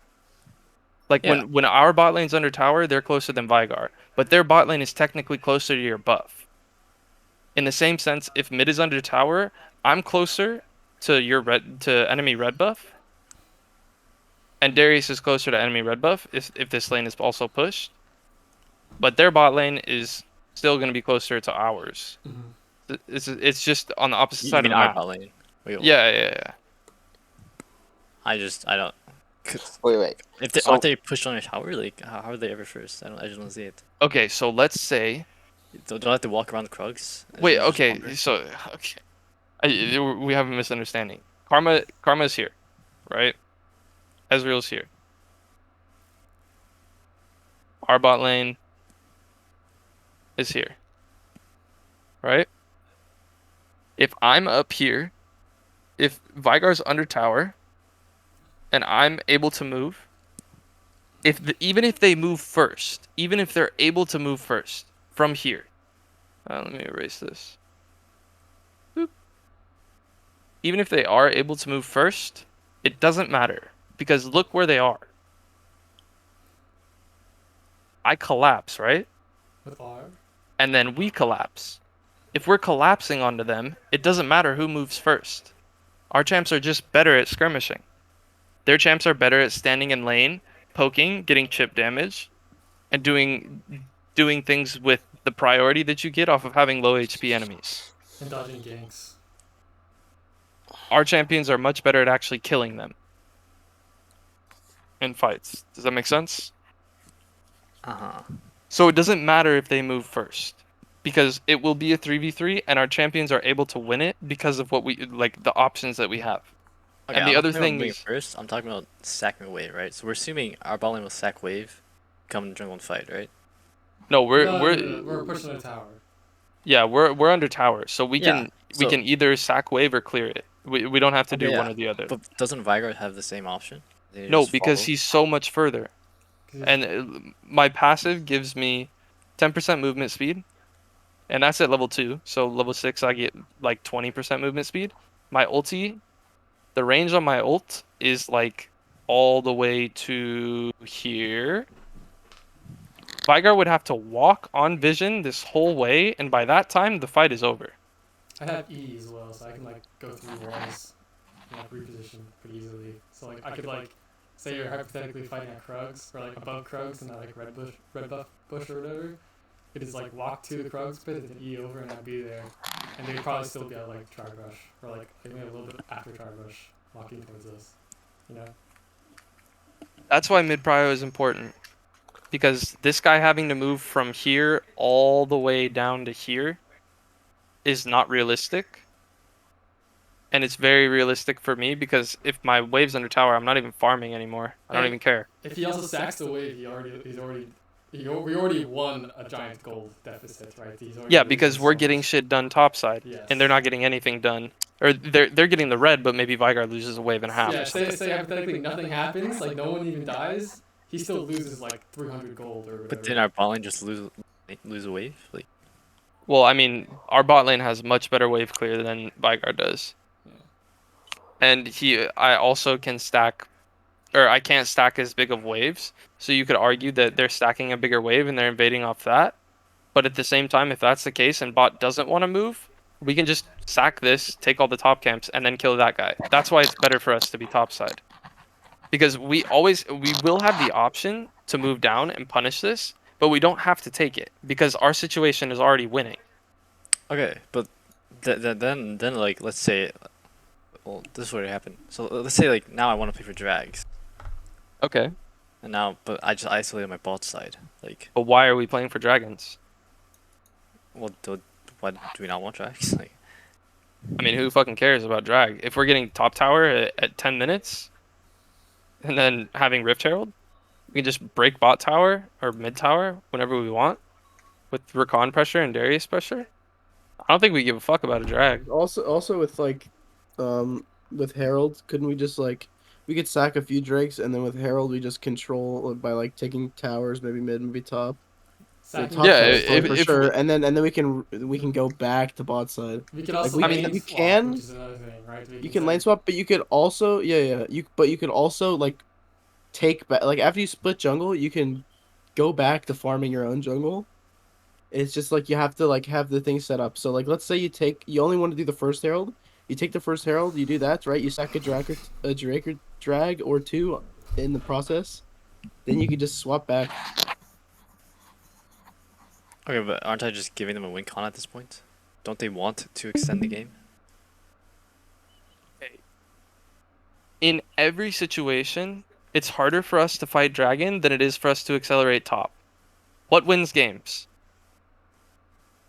Like Yeah. when our bot lane's under tower, they're closer than Vigar, but their bot lane is technically closer to your buff. In the same sense, if mid is under tower, I'm closer to enemy red buff, and Darius is closer to enemy red buff if this lane is also pushed. But their bot lane is still going to be closer to ours. Mhm. It's just on the opposite You side of mean the our map. bot lane? Wait, what? Yeah. I don't. 'Cause Wait. if they So aren't they pushed on a tower, like how are they ever first? I just don't see it. Okay, so let's say. Don't I have to walk around the Krugs? Wait, Is it just okay, longer? so okay, we have a misunderstanding. Karma's here, right? Ezreal's here. Our bot lane is here, right? If I'm up here, if Vigar's under tower, and I'm able to move, even if they move first, even if they're able to move first from here, let me erase this. Boop. Even if they are able to move first, it doesn't matter because look where they are. I collapse, right? With R. And then we collapse. If we're collapsing onto them, it doesn't matter who moves first. Our champs are just better at skirmishing. Their champs are better at standing in lane, poking, getting chip damage, and doing things with the priority that you get off of having low HP enemies. And dodging ganks. Our champions are much better at actually killing them in fights. Does that make sense? Uh-huh. So it doesn't matter if they move first. Because it will be a 3v3 and our champions are able to win it because of what we like the options that we have. Okay, And I'm the not other talking about thing moving is first. I'm talking about sacking a wave, right? So we're assuming our bot lane will sack wave, come in jungle and fight, right? no, No, we're pushing the tower. we're under tower, so we Yeah. can either sack wave or clear it. We don't have to Okay, do one yeah. or the other. But doesn't Vigard have the same option? They No, just because follow? he's so much further. 'Cause he's- And my passive gives me 10% movement speed, and that's at level 2. So level 6 I get like 20% movement speed. My ulti, the range on my ult is like all the way to here. Vigar would have to walk on vision this whole way, and by that time the fight is over. I have E as well, so I can like go through walls and like reposition pretty easily. So like I could like say you're hypothetically fighting at Krugs or like above Krugs and that like red buff bush or whatever. You just like walk to the Krugs pit and then E over and I'd be there. And they'd probably still be at like Tribe Rush or like maybe a little bit after Tribe Rush walking towards us. You know? That's why mid prio is important. Because this guy having to move from here all the way down to here is not realistic. And it's very realistic for me because if my wave's under tower, I'm not even farming anymore. I don't And even care. if he also sacks the wave, we already won a giant gold deficit, right? He's already Yeah, losing because we're so getting much. shit done topside, Yes. and they're not getting anything done. Or they're getting the red, but maybe Vigar loses a wave and a half Yeah, or something. say hypothetically nothing happens, like no one even dies, he still loses like 300 gold or whatever. But didn't our bot lane just lose a wave? Like Well, I mean, our bot lane has much better wave clear than Vigar does. Yeah. And I also can stack, or I can't stack as big of waves. So you could argue that they're stacking a bigger wave and they're invading off that. But at the same time, if that's the case and bot doesn't want to move, we can just sack this, take all the top camps, and then kill that guy. That's why it's better for us to be topside. Because we will have the option to move down and punish this, but we don't have to take it because our situation is already winning. okay, but then like let's say, well, this is what happened. So let's say like now I want to play for drags, Okay. and now but I just isolated my bot side. Like, But why are we playing for dragons? well, why do we not want drags? Like, I mean, who fucking cares about drag? If we're getting top tower at 10 minutes and then having Rift Herald, we can just break bot tower or mid tower whenever we want with Rakan pressure and Darius pressure. I don't think we give a fuck about a drag. Also with like, with Herald, couldn't we just like, we could sack a few drakes and then with Herald we just control by like taking towers, maybe mid, maybe top. Sacking top Yeah, side first. for if sure, and then we can go back to bot side. We can Like also we I mean, lane you swap, can which is another thing, right? We you can can say, lane swap, but you could also you could also like take back like after you split jungle, you can go back to farming your own jungle. It's just like you have to like have the thing set up. So like let's say you only want to do the first herald. You take the first herald, you do that, right? You sack a drake or drag or two in the process. Then you can just swap back. Okay, but aren't I just giving them a win con at this point? Don't they want to extend the game? in every situation, it's harder for us to fight dragon than it is for us to accelerate top. What wins games?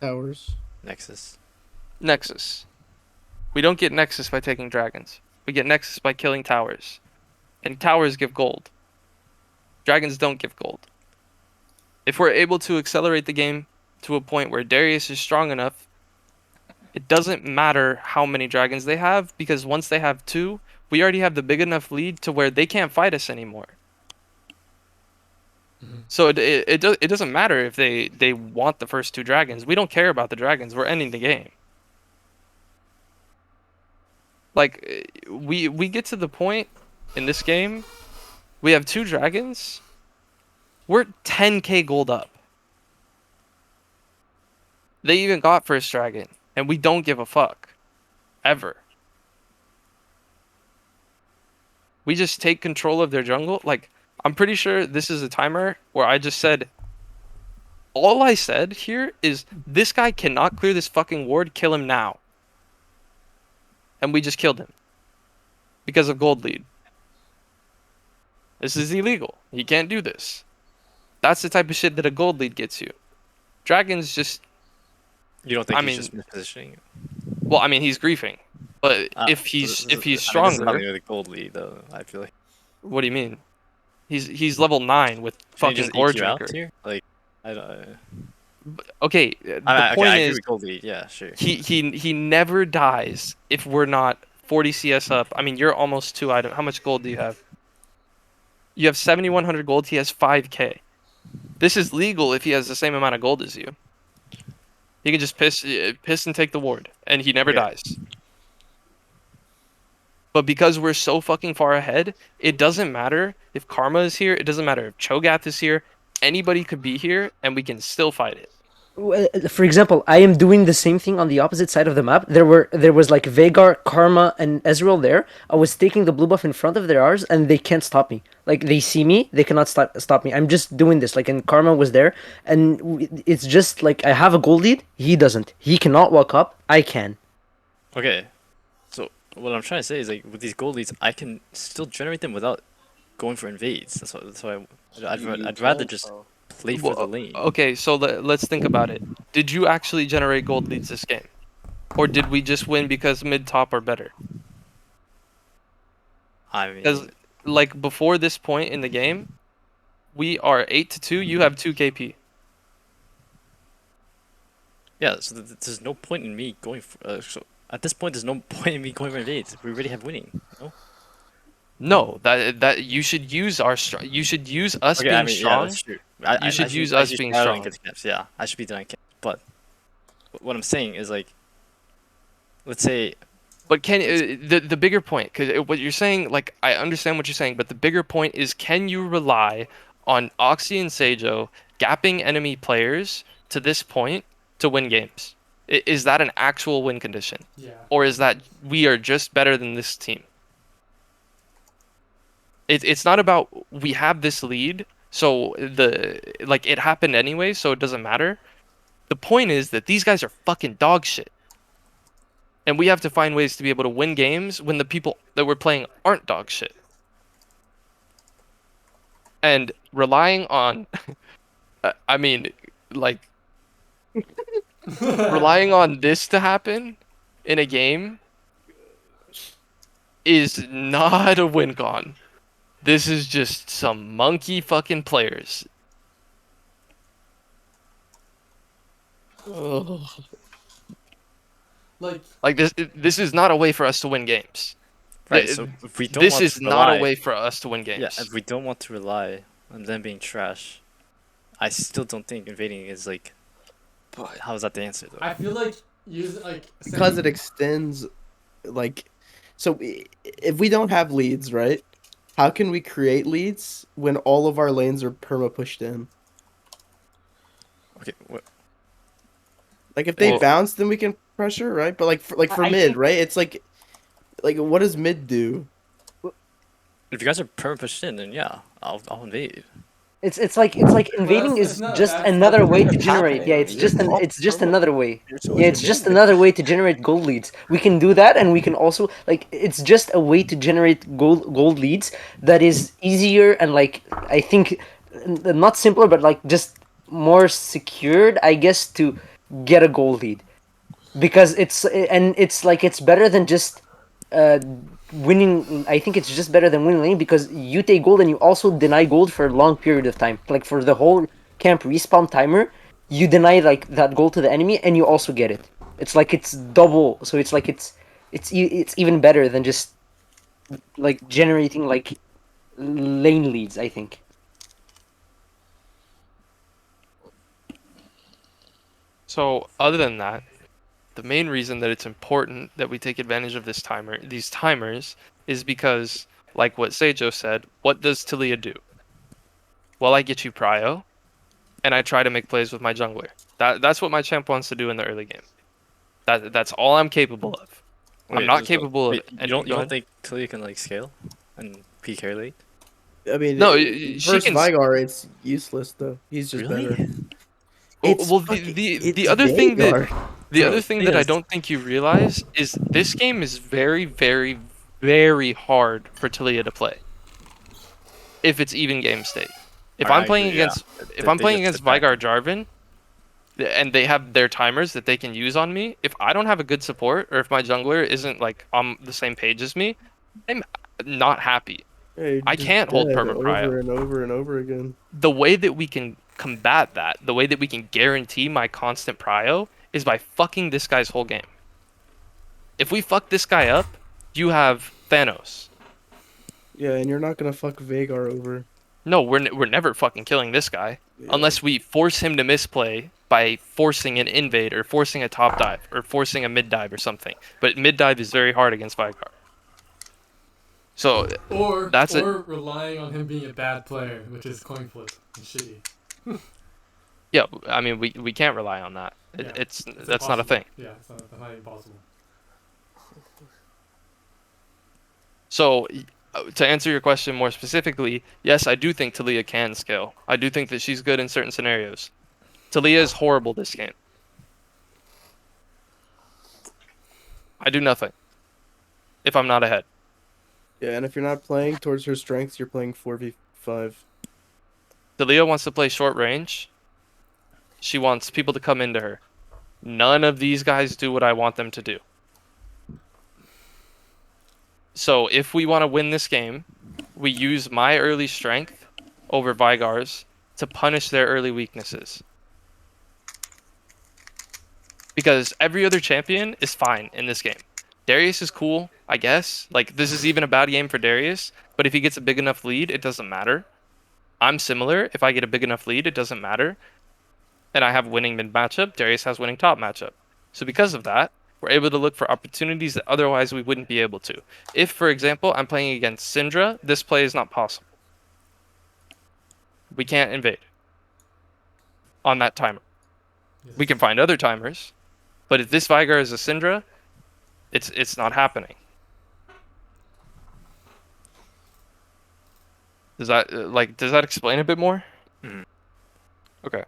Towers. Nexus. Nexus. We don't get Nexus by taking dragons. We get Nexus by killing towers. And towers give gold. Dragons don't give gold. If we're able to accelerate the game to a point where Darius is strong enough, it doesn't matter how many dragons they have, because once they have 2, we already have the big enough lead to where they can't fight us anymore. So it doesn't matter if they want the first 2 dragons. We don't care about the dragons. We're ending the game. Like we get to the point in this game, we have 2 dragons. We're 10k gold up. They even got first dragon, and we don't give a fuck. Ever. We just take control of their jungle. Like, I'm pretty sure this is a timer where I just said, all I said here is, this guy cannot clear this fucking ward, kill him now. And we just killed him. Because of gold lead. This is illegal. You can't do this. That's the type of shit that a gold lead gets you. Dragons just... You don't think I he's mean, just mispositioning? well, I mean, he's griefing. But if So he's this is- if he's I mean, this is stronger... not even the gold lead, though, I feel like. What do you mean? He's level 9 with Can he fucking just Gore EQ out Drinker. here? Like, I don't... Okay, okay, the point I agree is, with gold lead, yeah, sure. he never dies if we're not 40 CS up. I mean, you're almost 2 item. How much gold do you have? You have 7,100 gold. He has 5k. This is legal if he has the same amount of gold as you. He can just piss and take the ward, and he never Okay. dies. But because we're so fucking far ahead, it doesn't matter if Karma is here. It doesn't matter if Cho'Gath is here. Anybody could be here, and we can still fight it. For example, I am doing the same thing on the opposite side of the map. There was like Veigar, Karma, and Ezreal there. I was taking the blue buff in front of their R's, and they can't stop me. Like they see me, they cannot stop me. I'm just doing this. Like, and Karma was there, and it's just like I have a gold lead. He doesn't. He cannot walk up. I can. Okay, so what I'm trying to say is, like, with these gold leads, I can still generate them without going for invades. That's why I'd rather just play for the lane. Okay, so let's think about it. Did you actually generate gold leads this game? Or did we just win because mid-top are better? I Because, mean, like, before this point in the game, we are 8-2, you have 2 KP. yeah, so there's no point in me going for... so at this point, there's no point in me going for invades. We already have winning, no? No, that you should use you should use us Okay, being I mean, yeah, strong. that's true. You should use I us should being be strong. against camps, yeah, I should be denying camps. But what I'm saying is, like, let's say... But can the bigger point, because what you're saying, like, I understand what you're saying, but the bigger point is, can you rely on Oxy and Seijo gapping enemy players to this point to win games? Is that an actual win condition? yeah. Or is that we are just better than this team? It's not about we have this lead, so it happened anyway, so it doesn't matter. The point is that these guys are fucking dog shit. And we have to find ways to be able to win games when the people that we're playing aren't dog shit. And relying on I mean, like, relying on this to happen in a game is not a win con. This is just some monkey fucking players. Ugh. Like this is not a way for us to win games. Right, so if we don't This want is to not rely, a way for us to win games. yeah, if we don't want to rely on them being trash, I still don't think invading is like. But How is that the answer though? I feel like use like because it extends, like, so if we don't have leads, right? How can we create leads when all of our lanes are perma pushed in? Okay, what? Like if they Well, bounce, then we can pressure, right? But like for I mid, think right? It's like what does mid do? If you guys are perma pushed in, then yeah, I'll invade. it's like well, invading that's is not a just bad another start. way you're to generate. happening. Yeah, it's You're just all it's just perma. another way. You're so Yeah, it's just invading. another way to generate gold leads. We can do that, and we can also like it's just a way to generate gold leads that is easier and like I think not simpler, but like just more secured, I guess, to get a gold lead because it's like it's better than just uh winning. I think it's just better than winning lane because you take gold and you also deny gold for a long period of time, like for the whole camp respawn timer. You deny like that gold to the enemy and you also get it. It's like it's double, so it's like it's even better than just like generating like lane leads, I think. so other than that, the main reason that it's important that we take advantage of these timers, is because, like what Seijo said, what does Talia do? Well, I get you prio, and I try to make plays with my jungler. That's what my champ wants to do in the early game. That's all I'm capable of. I'm Wait, not so, capable of. wait, And you go don't ahead. think Talia can like scale and peak hair late? I mean, No, she versus can. Vigar, it's useless though. He's just Really? better. Well, It's well, fucking the it's other thing that Vagar. the Bro, other the thing thing that I is, don't think you realize is this game is very, very, very hard for Talia to play if it's even game state. If I'm I playing agree. Yeah, against if I'm they playing just against sit back. Vigar Jarvan, and they have their timers that they can use on me, if I don't have a good support, or if my jungler isn't like on the same page as me, I'm not happy. Yeah, you're I just can't hold dead perma prio. over and over and over again. The way that we can combat that, the way that we can guarantee my constant prio, is by fucking this guy's whole game. If we fuck this guy up, you have Thanos. Yeah, and you're not gonna fuck Vagar over. No, we're never fucking killing this guy Yeah. unless we force him to misplay by forcing an invade or forcing a top dive or forcing a mid dive or something. But mid dive is very hard against Vigar. So that's it. Or relying on him being a bad player, which is coin flip and shitty. Yeah, I mean we can't rely on that. Yeah, It's it's that's not a impossible. thing. Yeah, it's not impossible. So to answer your question more specifically, yes, I do think Talia can scale. I do think that she's good in certain scenarios. Talia is horrible this game. I do nothing if I'm not ahead. Yeah, and if you're not playing towards her strengths, you're playing 4v5. Talia wants to play short range. She wants people to come into her. None of these guys do what I want them to do. So if we want to win this game, we use my early strength over Vigar's to punish their early weaknesses. Because every other champion is fine in this game. Darius is cool, I guess. Like, this is even a bad game for Darius, but if he gets a big enough lead, it doesn't matter. I'm similar. If I get a big enough lead, it doesn't matter. And I have winning mid matchup, Darius has winning top matchup. So because of that, we're able to look for opportunities that otherwise we wouldn't be able to. If, for example, I'm playing against Syndra, this play is not possible. We can't invade on that timer. Yes. We can find other timers, but if this Vigar is a Syndra, it's not happening. Does that explain a bit more? Mhm. Okay.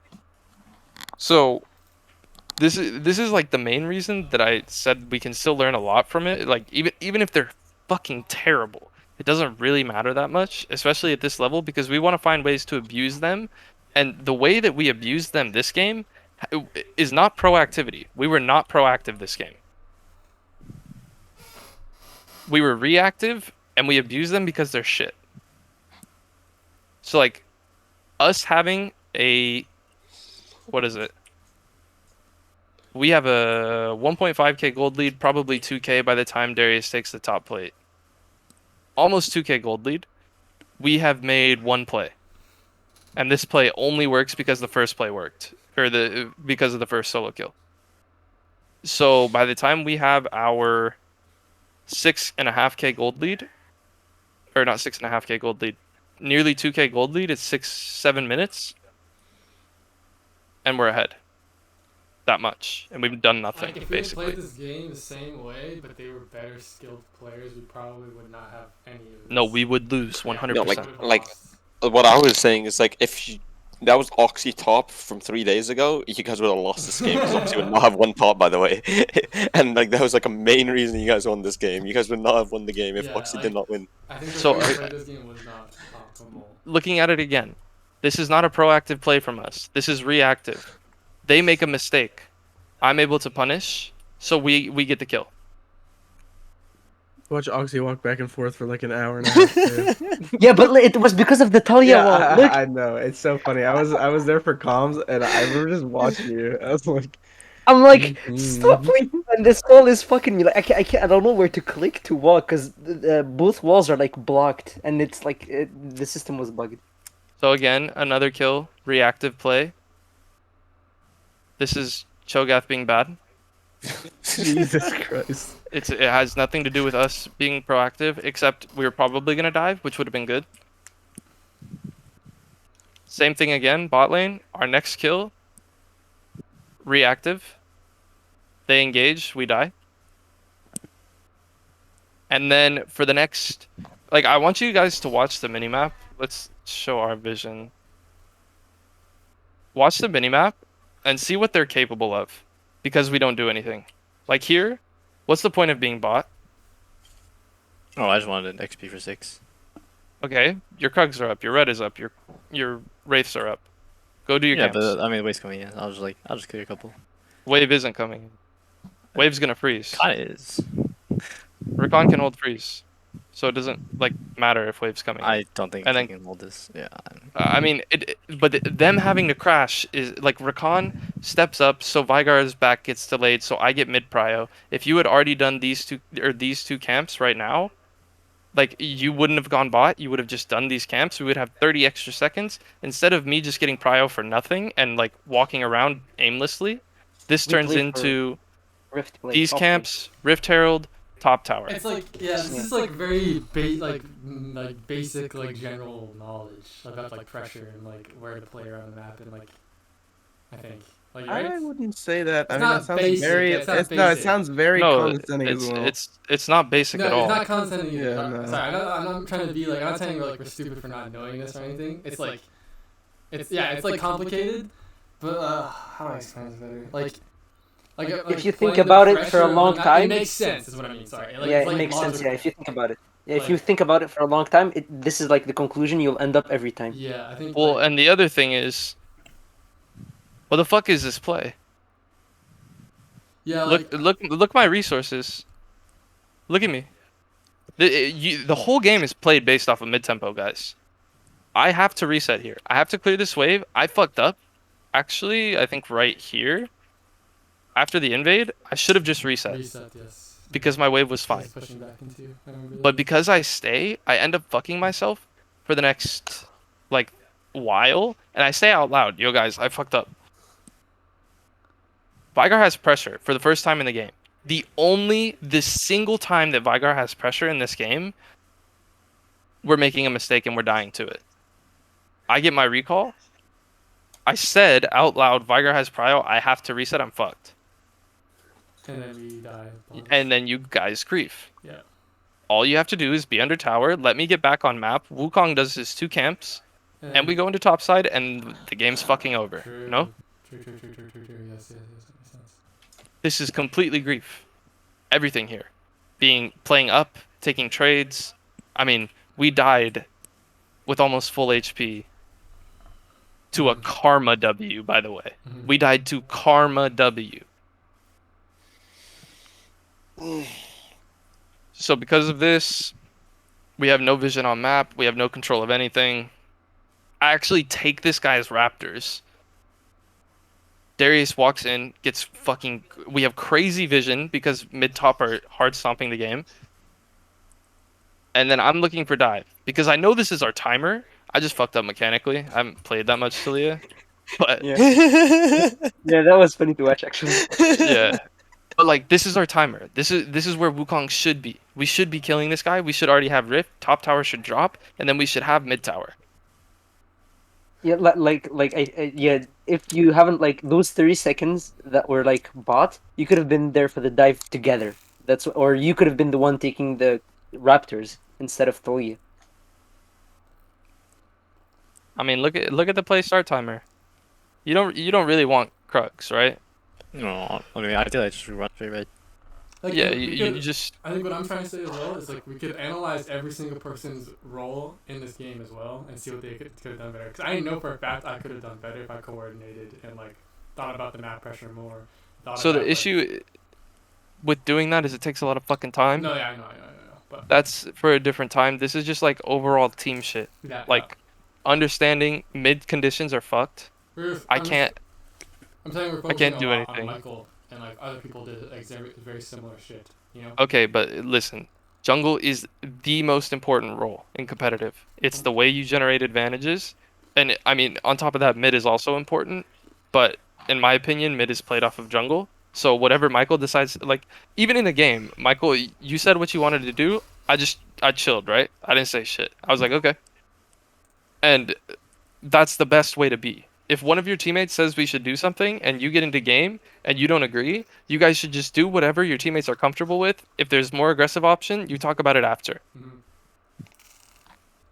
So this is like the main reason that I said we can still learn a lot from it. Like even if they're fucking terrible, it doesn't really matter that much, especially at this level, because we want to find ways to abuse them. And the way that we abused them this game is not proactivity. We were not proactive this game. We were reactive, and we abused them because they're shit. So like us having a what is it? We have a 1.5k gold lead, probably 2k by the time Darius takes the top plate. Almost 2k gold lead. We have made one play. And this play only works because the first play worked, or because of the first solo kill. So by the time we have our 6.5k gold lead, or not 6.5k gold lead, nearly 2k gold lead, it's 7 minutes, and we're ahead. That much, and we've done nothing Like if we had basically. played this game the same way, but they were better skilled players, we probably would not have any of this. No, we would lose 100%. No, We would've like lost. what I was saying is like if that was Oxy top from 3 days ago, you guys would have lost this game because Oxy would not have won top, by the way. And like that was like a main reason you guys won this game. You guys would not have won the game if Yeah, Oxy like- did not win. I think the So, way we played this game was not optimal. Looking at it again, this is not a proactive play from us. This is reactive. They make a mistake. I'm able to punish, so we get the kill. Watch Oxy walk back and forth for like an hour and a half. Too. Yeah, but it was because of the Talia wall. Yeah, Look, I know. It's so funny. I was there for comms, and I remember just watching you. I was like, I'm like, Mhm. stop playing, and this wall is fucking me. Like, I don't know where to click to walk because both walls are like blocked, and it's like the system was bugged. So again, another kill, reactive play. This is Cho'Gath being bad. Jesus Christ. It has nothing to do with us being proactive, except we were probably gonna dive, which would have been good. Same thing again, bot lane. Our next kill, reactive. They engage, we die. And then for the next, like, I want you guys to watch the minimap. Let's show our vision. Watch the minimap and see what they're capable of, because we don't do anything. Like here, what's the point of being bot? Oh, I just wanted an XP for 6. Okay, your Krugs are up, your red is up, your Wraiths are up. Go do your Yeah, camps. but I mean, the wave's coming in. I'll just clear a couple. Wave isn't coming. Wave's gonna freeze. Kinda is. Rakan can hold freeze, so it doesn't like matter if wave's coming. I don't think And I then- can hold this. Yeah. I mean, them having to crash is like Rakan steps up, so Vygar's back gets delayed, so I get mid prio. If you had already done these two camps right now, like you wouldn't have gone bot. You would have just done these camps. We would have 30 extra seconds instead of me just getting prio for nothing and like walking around aimlessly. This We turns played for into Rift play. these top camps, Rift Herald, top tower. It's like this is like very like basic like general knowledge about like pressure and like where to play around the map and like I think like right. I wouldn't say that. I It's mean, not that sounds basic, very. it's not No, it basic. sounds very No, condescending as well. it's not basic No, at all. it's not condescending either. Yeah, no. Sorry, I'm not trying to be like I'm not saying we're stupid for not knowing this or anything. It's like it's like complicated, but how do I explain this better? Like If you playing think the about it for a pressure, long it time, makes sense. Is what I mean. Sorry. Like, yeah, it's, it like, makes sense. Yeah, logical. if you think about it. Yeah, if Like- you think about it for a long time, this is like the conclusion you'll end up every time. Yeah, I think. Well, like, and the other thing is, what the fuck is this play? yeah, like, Look my resources. Look at me. The whole game is played based off of mid tempo, guys. I have to reset here. I have to clear this wave. I fucked up. Actually, I think right here, after the invade, I should have just reset reset. Yes. because my wave was fine. Just pushing back into. I remember that. But because I stay, I end up fucking myself for the next like while, and I say out loud, "Yo, guys, I fucked up." Vygar has pressure for the first time in the game. The single time that Vygar has pressure in this game, we're making a mistake and we're dying to it. I get my recall. I said out loud, Vygar has prio. I have to reset. I'm fucked. And then we die. And then you guys grief. Yeah. All you have to do is be under tower. Let me get back on map. Wukong does his 2 camps, and we go into top side, and the game's fucking over. True. No? True. Yes. That makes sense. This is completely grief. Everything here. Playing up, taking trades. I mean, we died with almost full HP to a Karma W, by the way. Mhm. We died to Karma W. So because of this, we have no vision on map. We have no control of anything. I actually take this guy's Raptors. Darius walks in, gets fucking... We have crazy vision because mid-top are hard stomping the game. And then I'm looking for dive. Because I know this is our timer. I just fucked up mechanically. I haven't played that much Talia, but Yeah, yeah, that was funny to watch actually. yeah. But like this is our timer. This is where Wukong should be. We should be killing this guy. We should already have Rift. Top tower should drop, and then we should have mid tower. Yeah, yeah. If you haven't like those 30 seconds that were like bought, you could have been there for the dive together. Or you could have been the one taking the Raptors instead of Thalia. I mean, look at the play start timer. You don't really want Crux, right? No, I mean, I feel like just run straight red. Like, Yeah, we you could, just I think what I'm trying to say as well is like we could analyze every single person's role in this game as well and see what they could have done better. Because I know for a fact I could have done better if I coordinated and like thought about the map pressure more. so the issue with doing that is it takes a lot of fucking time. No, yeah, I know. But That's for a different time. This is just like overall team shit. yeah, Like understanding mid conditions are fucked. I can't. I'm saying we're I focusing can't a do lot on anything. Michael and like other people did like very similar shit. You know. Okay, but listen, jungle is the most important role in competitive. It's the way you generate advantages, and I mean, on top of that, mid is also important. But in my opinion, mid is played off of jungle. So whatever Michael decides, like even in the game, Michael, you said what you wanted to do. I chilled, right? I didn't say shit. I was like, okay, and that's the best way to be. If one of your teammates says we should do something and you get into game and you don't agree, you guys should just do whatever your teammates are comfortable with. If there's more aggressive option, you talk about it after. Mm-hmm.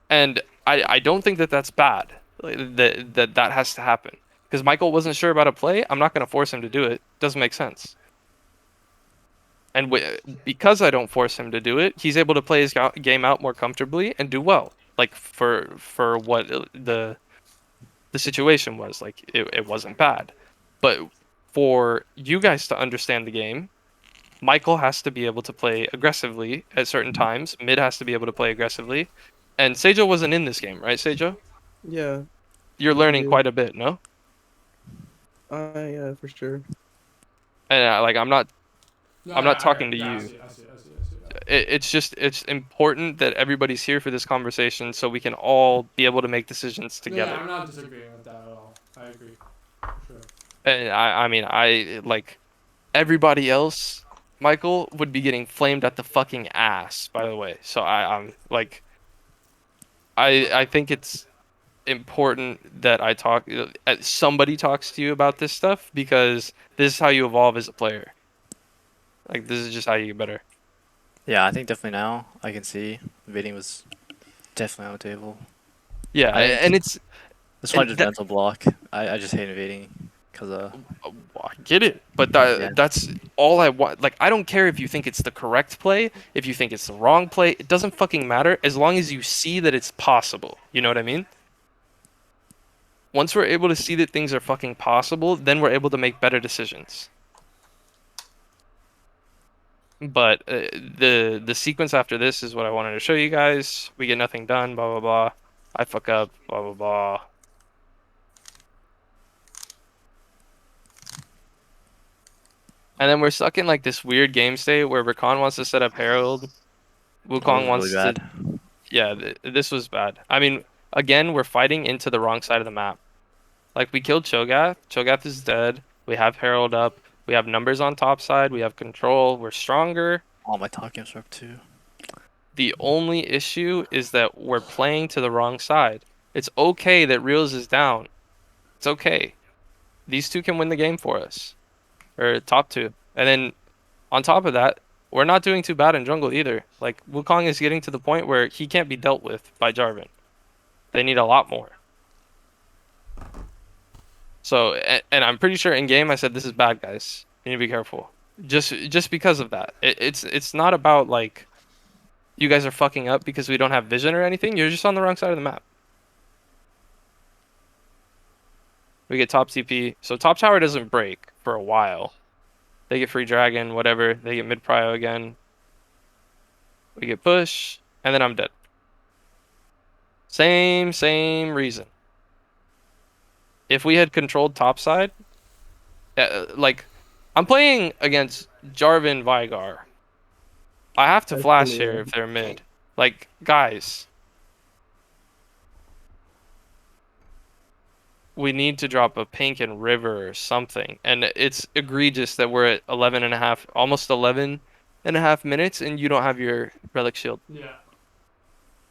And I don't think that that's bad. That has to happen. Because Michael wasn't sure about a play, I'm not going to force him to do it. Doesn't make sense. And because I don't force him to do it, he's able to play his game out more comfortably and do well. Like for what the situation was, like it wasn't bad. But for you guys to understand the game, Michael has to be able to play aggressively at certain times. Mid has to be able to play aggressively. And Seijo wasn't in this game, right, Seijo? Yeah. You're learning Yeah. quite a bit, no? Yeah, for sure. And like I'm not talking to I you. see. It's important that everybody's here for this conversation so we can all be able to make decisions together. Yeah, I'm not disagreeing with that at all. I agree. For sure. And I mean, I like everybody else, Michael would be getting flamed at the fucking ass, by the way. So I'm like, I think it's important that somebody talks to you about this stuff because this is how you evolve as a player. Like this is just how you get better. Yeah, I think definitely now I can see invading was definitely on the table. Yeah, and it's This one and just that- mental block. I just hate invading because I get it, but that's all I want. Like, I don't care if you think it's the correct play, if you think it's the wrong play. It doesn't fucking matter as long as you see that it's possible. You know what I mean? Once we're able to see that things are fucking possible, then we're able to make better decisions. But the sequence after this is what I wanted to show you guys. We get nothing done, blah blah blah. I fuck up, blah blah blah. And then we're stuck in like this weird game state where Rakan wants to set up Herald. Wukong wants really bad. to. Yeah, this was bad. I mean, again, we're fighting into the wrong side of the map. Like we killed Cho'Gath. Cho'Gath is dead. We have Herald up. We have numbers on top side. We have control. We're stronger. All my top games are up too. The only issue is that we're playing to the wrong side. It's okay that Reels is down. It's okay. These two can win the game for us. Or top two. And then on top of that, we're not doing too bad in jungle either. Like Wukong is getting to the point where he can't be dealt with by Jarvan. They need a lot more. So, and I'm pretty sure in game I said this is bad, guys. You need to be careful. Just because of that. It's not about like you guys are fucking up because we don't have vision or anything. You're just on the wrong side of the map. We get top TP. So top tower doesn't break for a while. They get free dragon, whatever. They get mid prio again. We get push, and then I'm dead. Same reason. If we had controlled top side, like, I'm playing against Jarvan Vigar. I have to flash here if they're mid. Like, guys. we need to drop a pink and river or something. And it's egregious that we're at 11 and a half, almost 11 and a half minutes, and you don't have your relic shield. Yeah.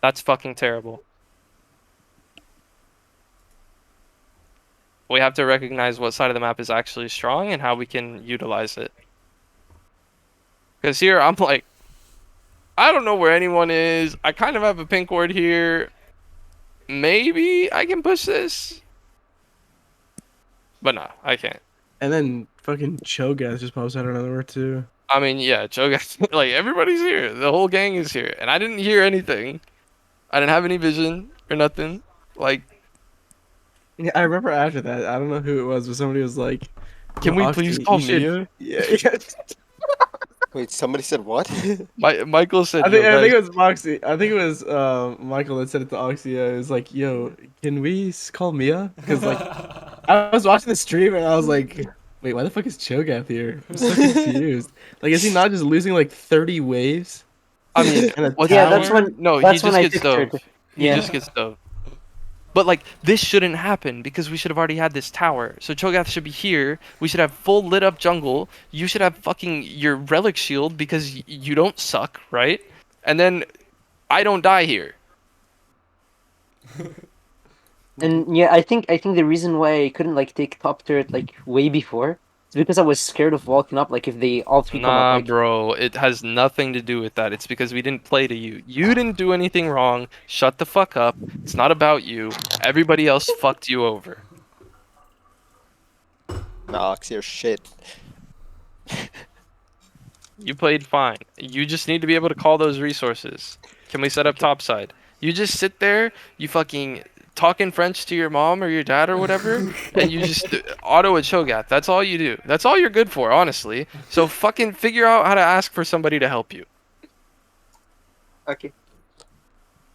That's fucking terrible. We have to recognize what side of the map is actually strong and how we can utilize it. Because here, I'm like, I don't know where anyone is. I kind of have a pink ward here. Maybe I can push this. But no, I can't. And then fucking Cho'Gath just pops out of nowhere too. I mean, yeah, Cho'Gath, like, everybody's here. The whole gang is here. And I didn't hear anything. I didn't have any vision or nothing. Like, Yeah, I remember after that. I don't know who it was, but somebody was like, can we please call Mia? Mia? Yeah. Wait, somebody said what? Michael said, I think "Yo, it guys, was Moxie. I think it was Michael that said it to Oxio. It was like, "Yo, can we call Mia?" Because like I was watching the stream and I was like, "Wait, why the fuck is Cho'Gath here?" I'm so confused. Like, is he not just losing like 30 waves? I mean, And a what's Yeah, that that's word? when- No, he that's when just I gets pictured- dove. He yeah. just gets dove. But like, this shouldn't happen because we should have already had this tower. So Cho'Gath should be here. We should have full lit up jungle. You should have fucking your relic shield because you don't suck, right? And then I don't die here. And yeah, I think the reason why I couldn't like take top turret like way before is because I was scared of walking up. Like if they all three come up, Nah, like bro, it has nothing to do with that. It's because we didn't play to you. You didn't do anything wrong. Shut the fuck up. It's not about you. Everybody else fucked you over. Nox, you're shit. You played fine. You just need to be able to call those resources. Can we set up topside? You just sit there, you fucking talk in French to your mom or your dad or whatever, and you just auto a Cho'Gath. That's all you do. That's all you're good for, honestly. So fucking figure out how to ask for somebody to help you. okay.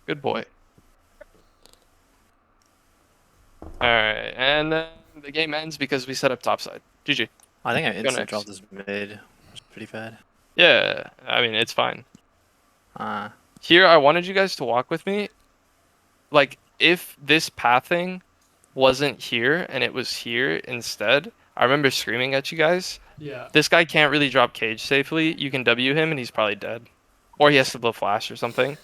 Good boy. Alright, and then the game ends because we set up topside. GG. I think I instant next. dropped this mid. It's pretty bad. Yeah, I mean, it's fine. Uh, Here, I wanted you guys to walk with me. Like, if this pathing wasn't here and it was here instead, I remember screaming at you guys. Yeah. This guy can't really drop cage safely. You can W him and he's probably dead. Or he has to blow flash or something.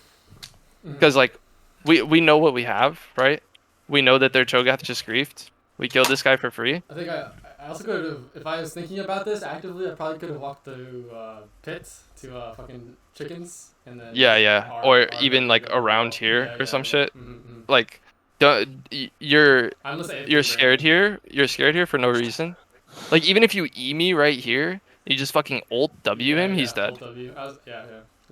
Because, like, we know what we have, right? We know that their Cho'Gath just griefed. We killed this guy for free. I think I also could have, if I was thinking about this actively, I probably could have walked to pits to fucking chickens and then. Yeah. R- Or R- even, like, R- around here yeah, or some yeah. shit. Mm-hmm. Like, you're I'm gonna say you're scared here. You're scared here for no reason. Like, even if you E me right here, you just fucking ult W him, he's dead. Yeah,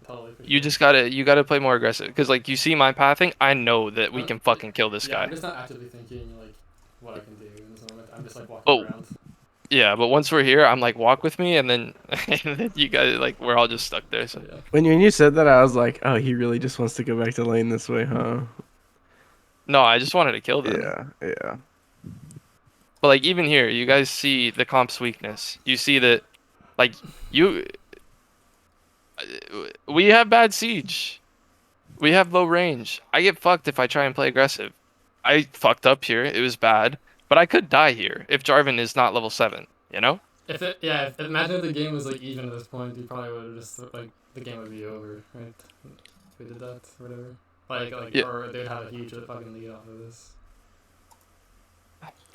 totally. For You sure. just gotta play more aggressive. Because, like, you see my pathing, I know that we can fucking kill this Yeah, guy. I'm just not actively thinking like what I can do in this moment. I'm just like walking Oh. around. Yeah, but once we're here, I'm like, walk with me, and then, and then you guys, like, we're all just stuck there. So Yeah. When you said that, I was like, "Oh, he really just wants to go back to lane this way, huh?" no, I just wanted to kill them. Yeah. But, like, even here, you guys see the comp's weakness. You see that, like, we have bad siege. We have low range. I get fucked if I try and play aggressive. I fucked up here. It was bad. But I could die here if Jarvan is not level 7, you know? Imagine if the game was like even at this point, you probably would have just like the game would be over, right? If we did that or whatever. Yeah. Or they'd have a huge fucking lead off of this.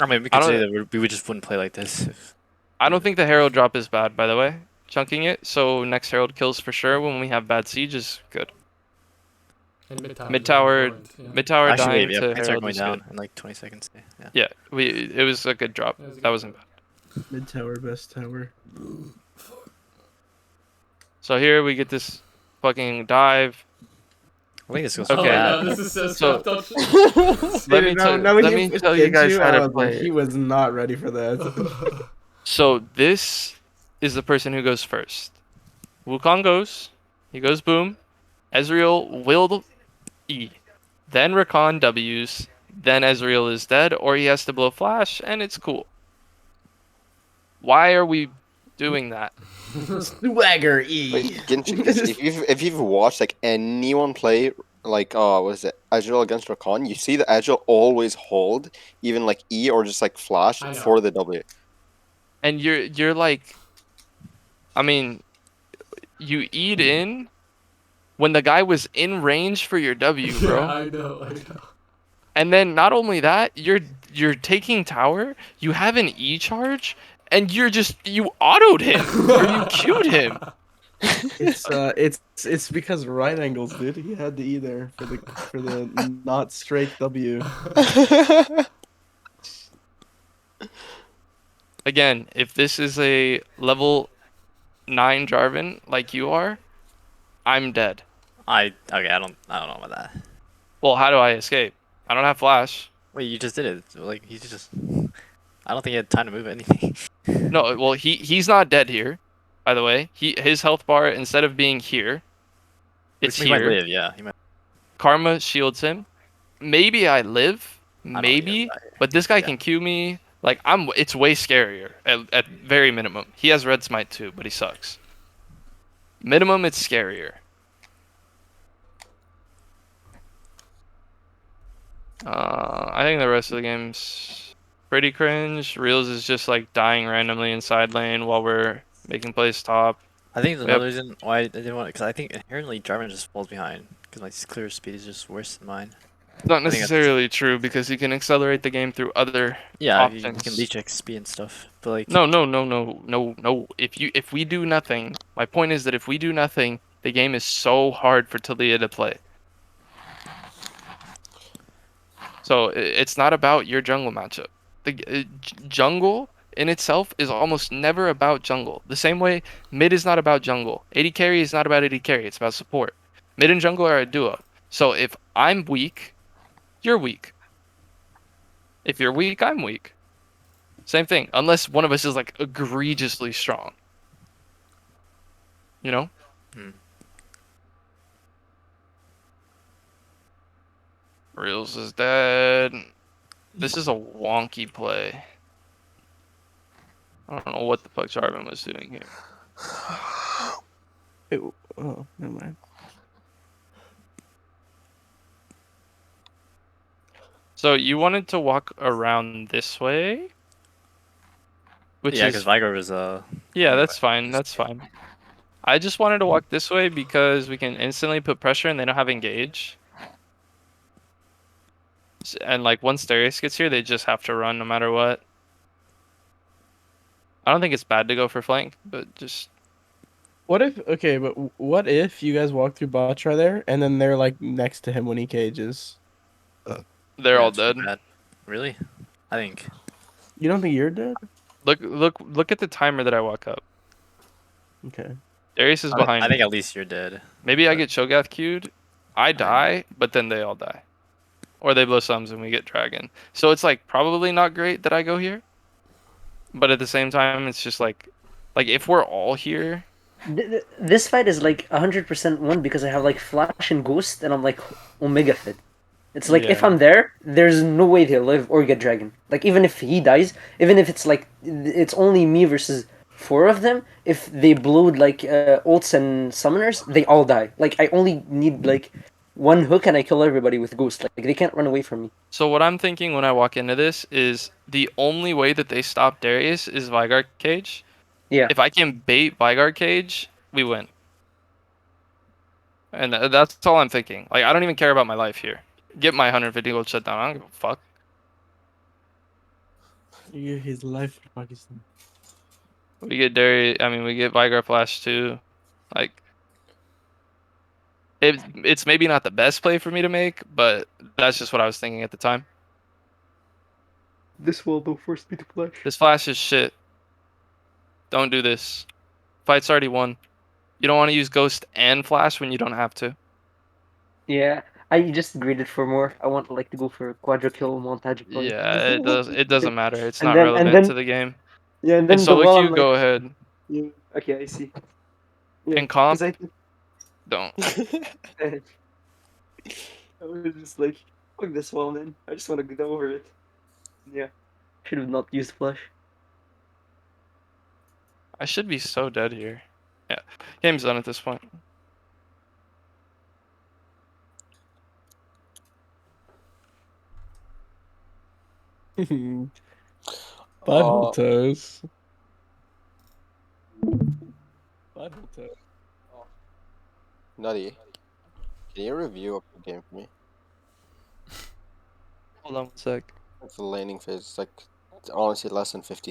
I mean, we I could say don't- that we just wouldn't play like this. If... I don't think the Herald drop is bad, by the way. Chunking it, so next Herald kills for sure when we have bad siege is good. And Mid tower, mid tower Actually, dying yeah, to points are Herald going is down good. in like 20 seconds. Yeah. Yeah, it was a good drop. It was a That good wasn't bad. Mid tower, best tower. So here we get this fucking dive. I think this goes Okay. bad. Oh, no, this is so So- scrapped Let me tell you guys how to play. He was not ready for that. So this is the person who goes first. Wukong goes. He goes boom. Ezreal will E. Then Rakan W's. Then Ezreal is dead, or he has to blow flash, and it's cool. Why are we doing that? Swagger E. Wait, Genshin, if you've watched like anyone play like what is it? Ezreal against Rakan, you see the Ezreal always hold, even like E or just like flash I know. for the W. And you're like, I mean, you eat in when the guy was in range for your W, bro. Yeah, I know. And then not only that, you're taking tower, you have an E charge, and you autoed him or you queued him. It's because right angles, dude. He had to E there for the not straight W. Again, if this is a level 9 Jarvan like you are, I'm dead. Okay, I don't know about that. Well, how do I escape? I don't have flash. Wait, you just did it. Like he just. I don't think he had time to move anything. No, well he's not dead here. By the way, his health bar, instead of being here, it's He might here. live. Yeah, he might. Karma shields him. Maybe I live, I don't think he maybe, has that here. but this guy Yeah. can Q me. Like it's way scarier at very minimum. He has red smite too, but he sucks. Minimum, it's scarier. I think the rest of the game's pretty cringe. Reels is just like dying randomly in side lane while we're making plays top. I think there's Yep. another reason why I didn't want it, because I think inherently Jarvan just falls behind because my clear speed is just worse than mine. It's not I think that's- necessarily true because he can accelerate the game through other Yeah, you options. can leech XP and stuff, but like No. If we do nothing, my point is that if we do nothing, the game is so hard for Talia to play. So it's not about your jungle matchup. The jungle in itself is almost never about jungle. The same way mid is not about jungle. AD carry is not about AD carry. It's about support. Mid and jungle are a duo. So if I'm weak, you're weak. If you're weak, I'm weak. Same thing. Unless one of us is like egregiously strong. You know? Hmm. Reels is dead. This is a wonky play. I don't know what the fuck Jarvan was doing here. Oh, never mind. So you wanted to walk around this way? Which yeah, is because Vigor was yeah, anyway, that's fine. That's fine. I just wanted to walk this way because we can instantly put pressure and they don't have engage. And like once Darius gets here, they just have to run no matter what. I don't think it's bad to go for flank, but just What if you guys walk through Batra there and then they're like next to him when he cages? they're all it's too dead. bad. Really? I think. You don't think you're dead? Look at the timer that I walk up. Okay. Darius is behind. I think at least you're dead. Maybe I get Cho'Gath queued. I die, but then they all die. Or they blow sums and we get dragon. So it's like probably not great that I go here. But at the same time, it's just like if we're all here, This fight is like 100% won because I have like Flash and Ghost and I'm like Omega Fit. It's like if Yeah. I'm there, there's no way they'll live or get Dragon. Like even if he dies, even if it's like it's only me versus 4 of them, if they blowed like ults and summoners, they all die. Like I only need like one hook and I kill everybody with Ghost. Like they can't run away from me. So what I'm thinking when I walk into this is the only way that they stop Darius is Vigard Cage. Yeah. If I can bait Vigard Cage, we win. And that's all I'm thinking. Like I don't even care about my life here. Get my 150 gold shut down. I don't give a fuck. You get his life for Pakistan. We get Darius. I mean, we get Vigard Flash too. Like it's maybe not the best play for me to make, but that's just what I was thinking at the time. This will don't force me to flash. This flash is shit. Don't do this. Fight's already won. You don't want to use Ghost and Flash when you don't have to. Yeah. I just graded for more. I want like to go for quadra kill montage. Point. Yeah, it doesn't matter. It's And not then- and relevant then- to the game. Yeah, and In then the solo wall, queue, I'm go like, ahead. yeah, okay, I see. Yeah, In comp, 'cause I don't. was just like, fuck this wall, man. I just want to get over it. Yeah. Should have not used flash. I should be so dead here. Yeah, game's done at this point. Butthole toes. Butthole toes. Nutty, can you review up the game for me? Hold on one sec. It's the laning phase. It's like honestly less than 15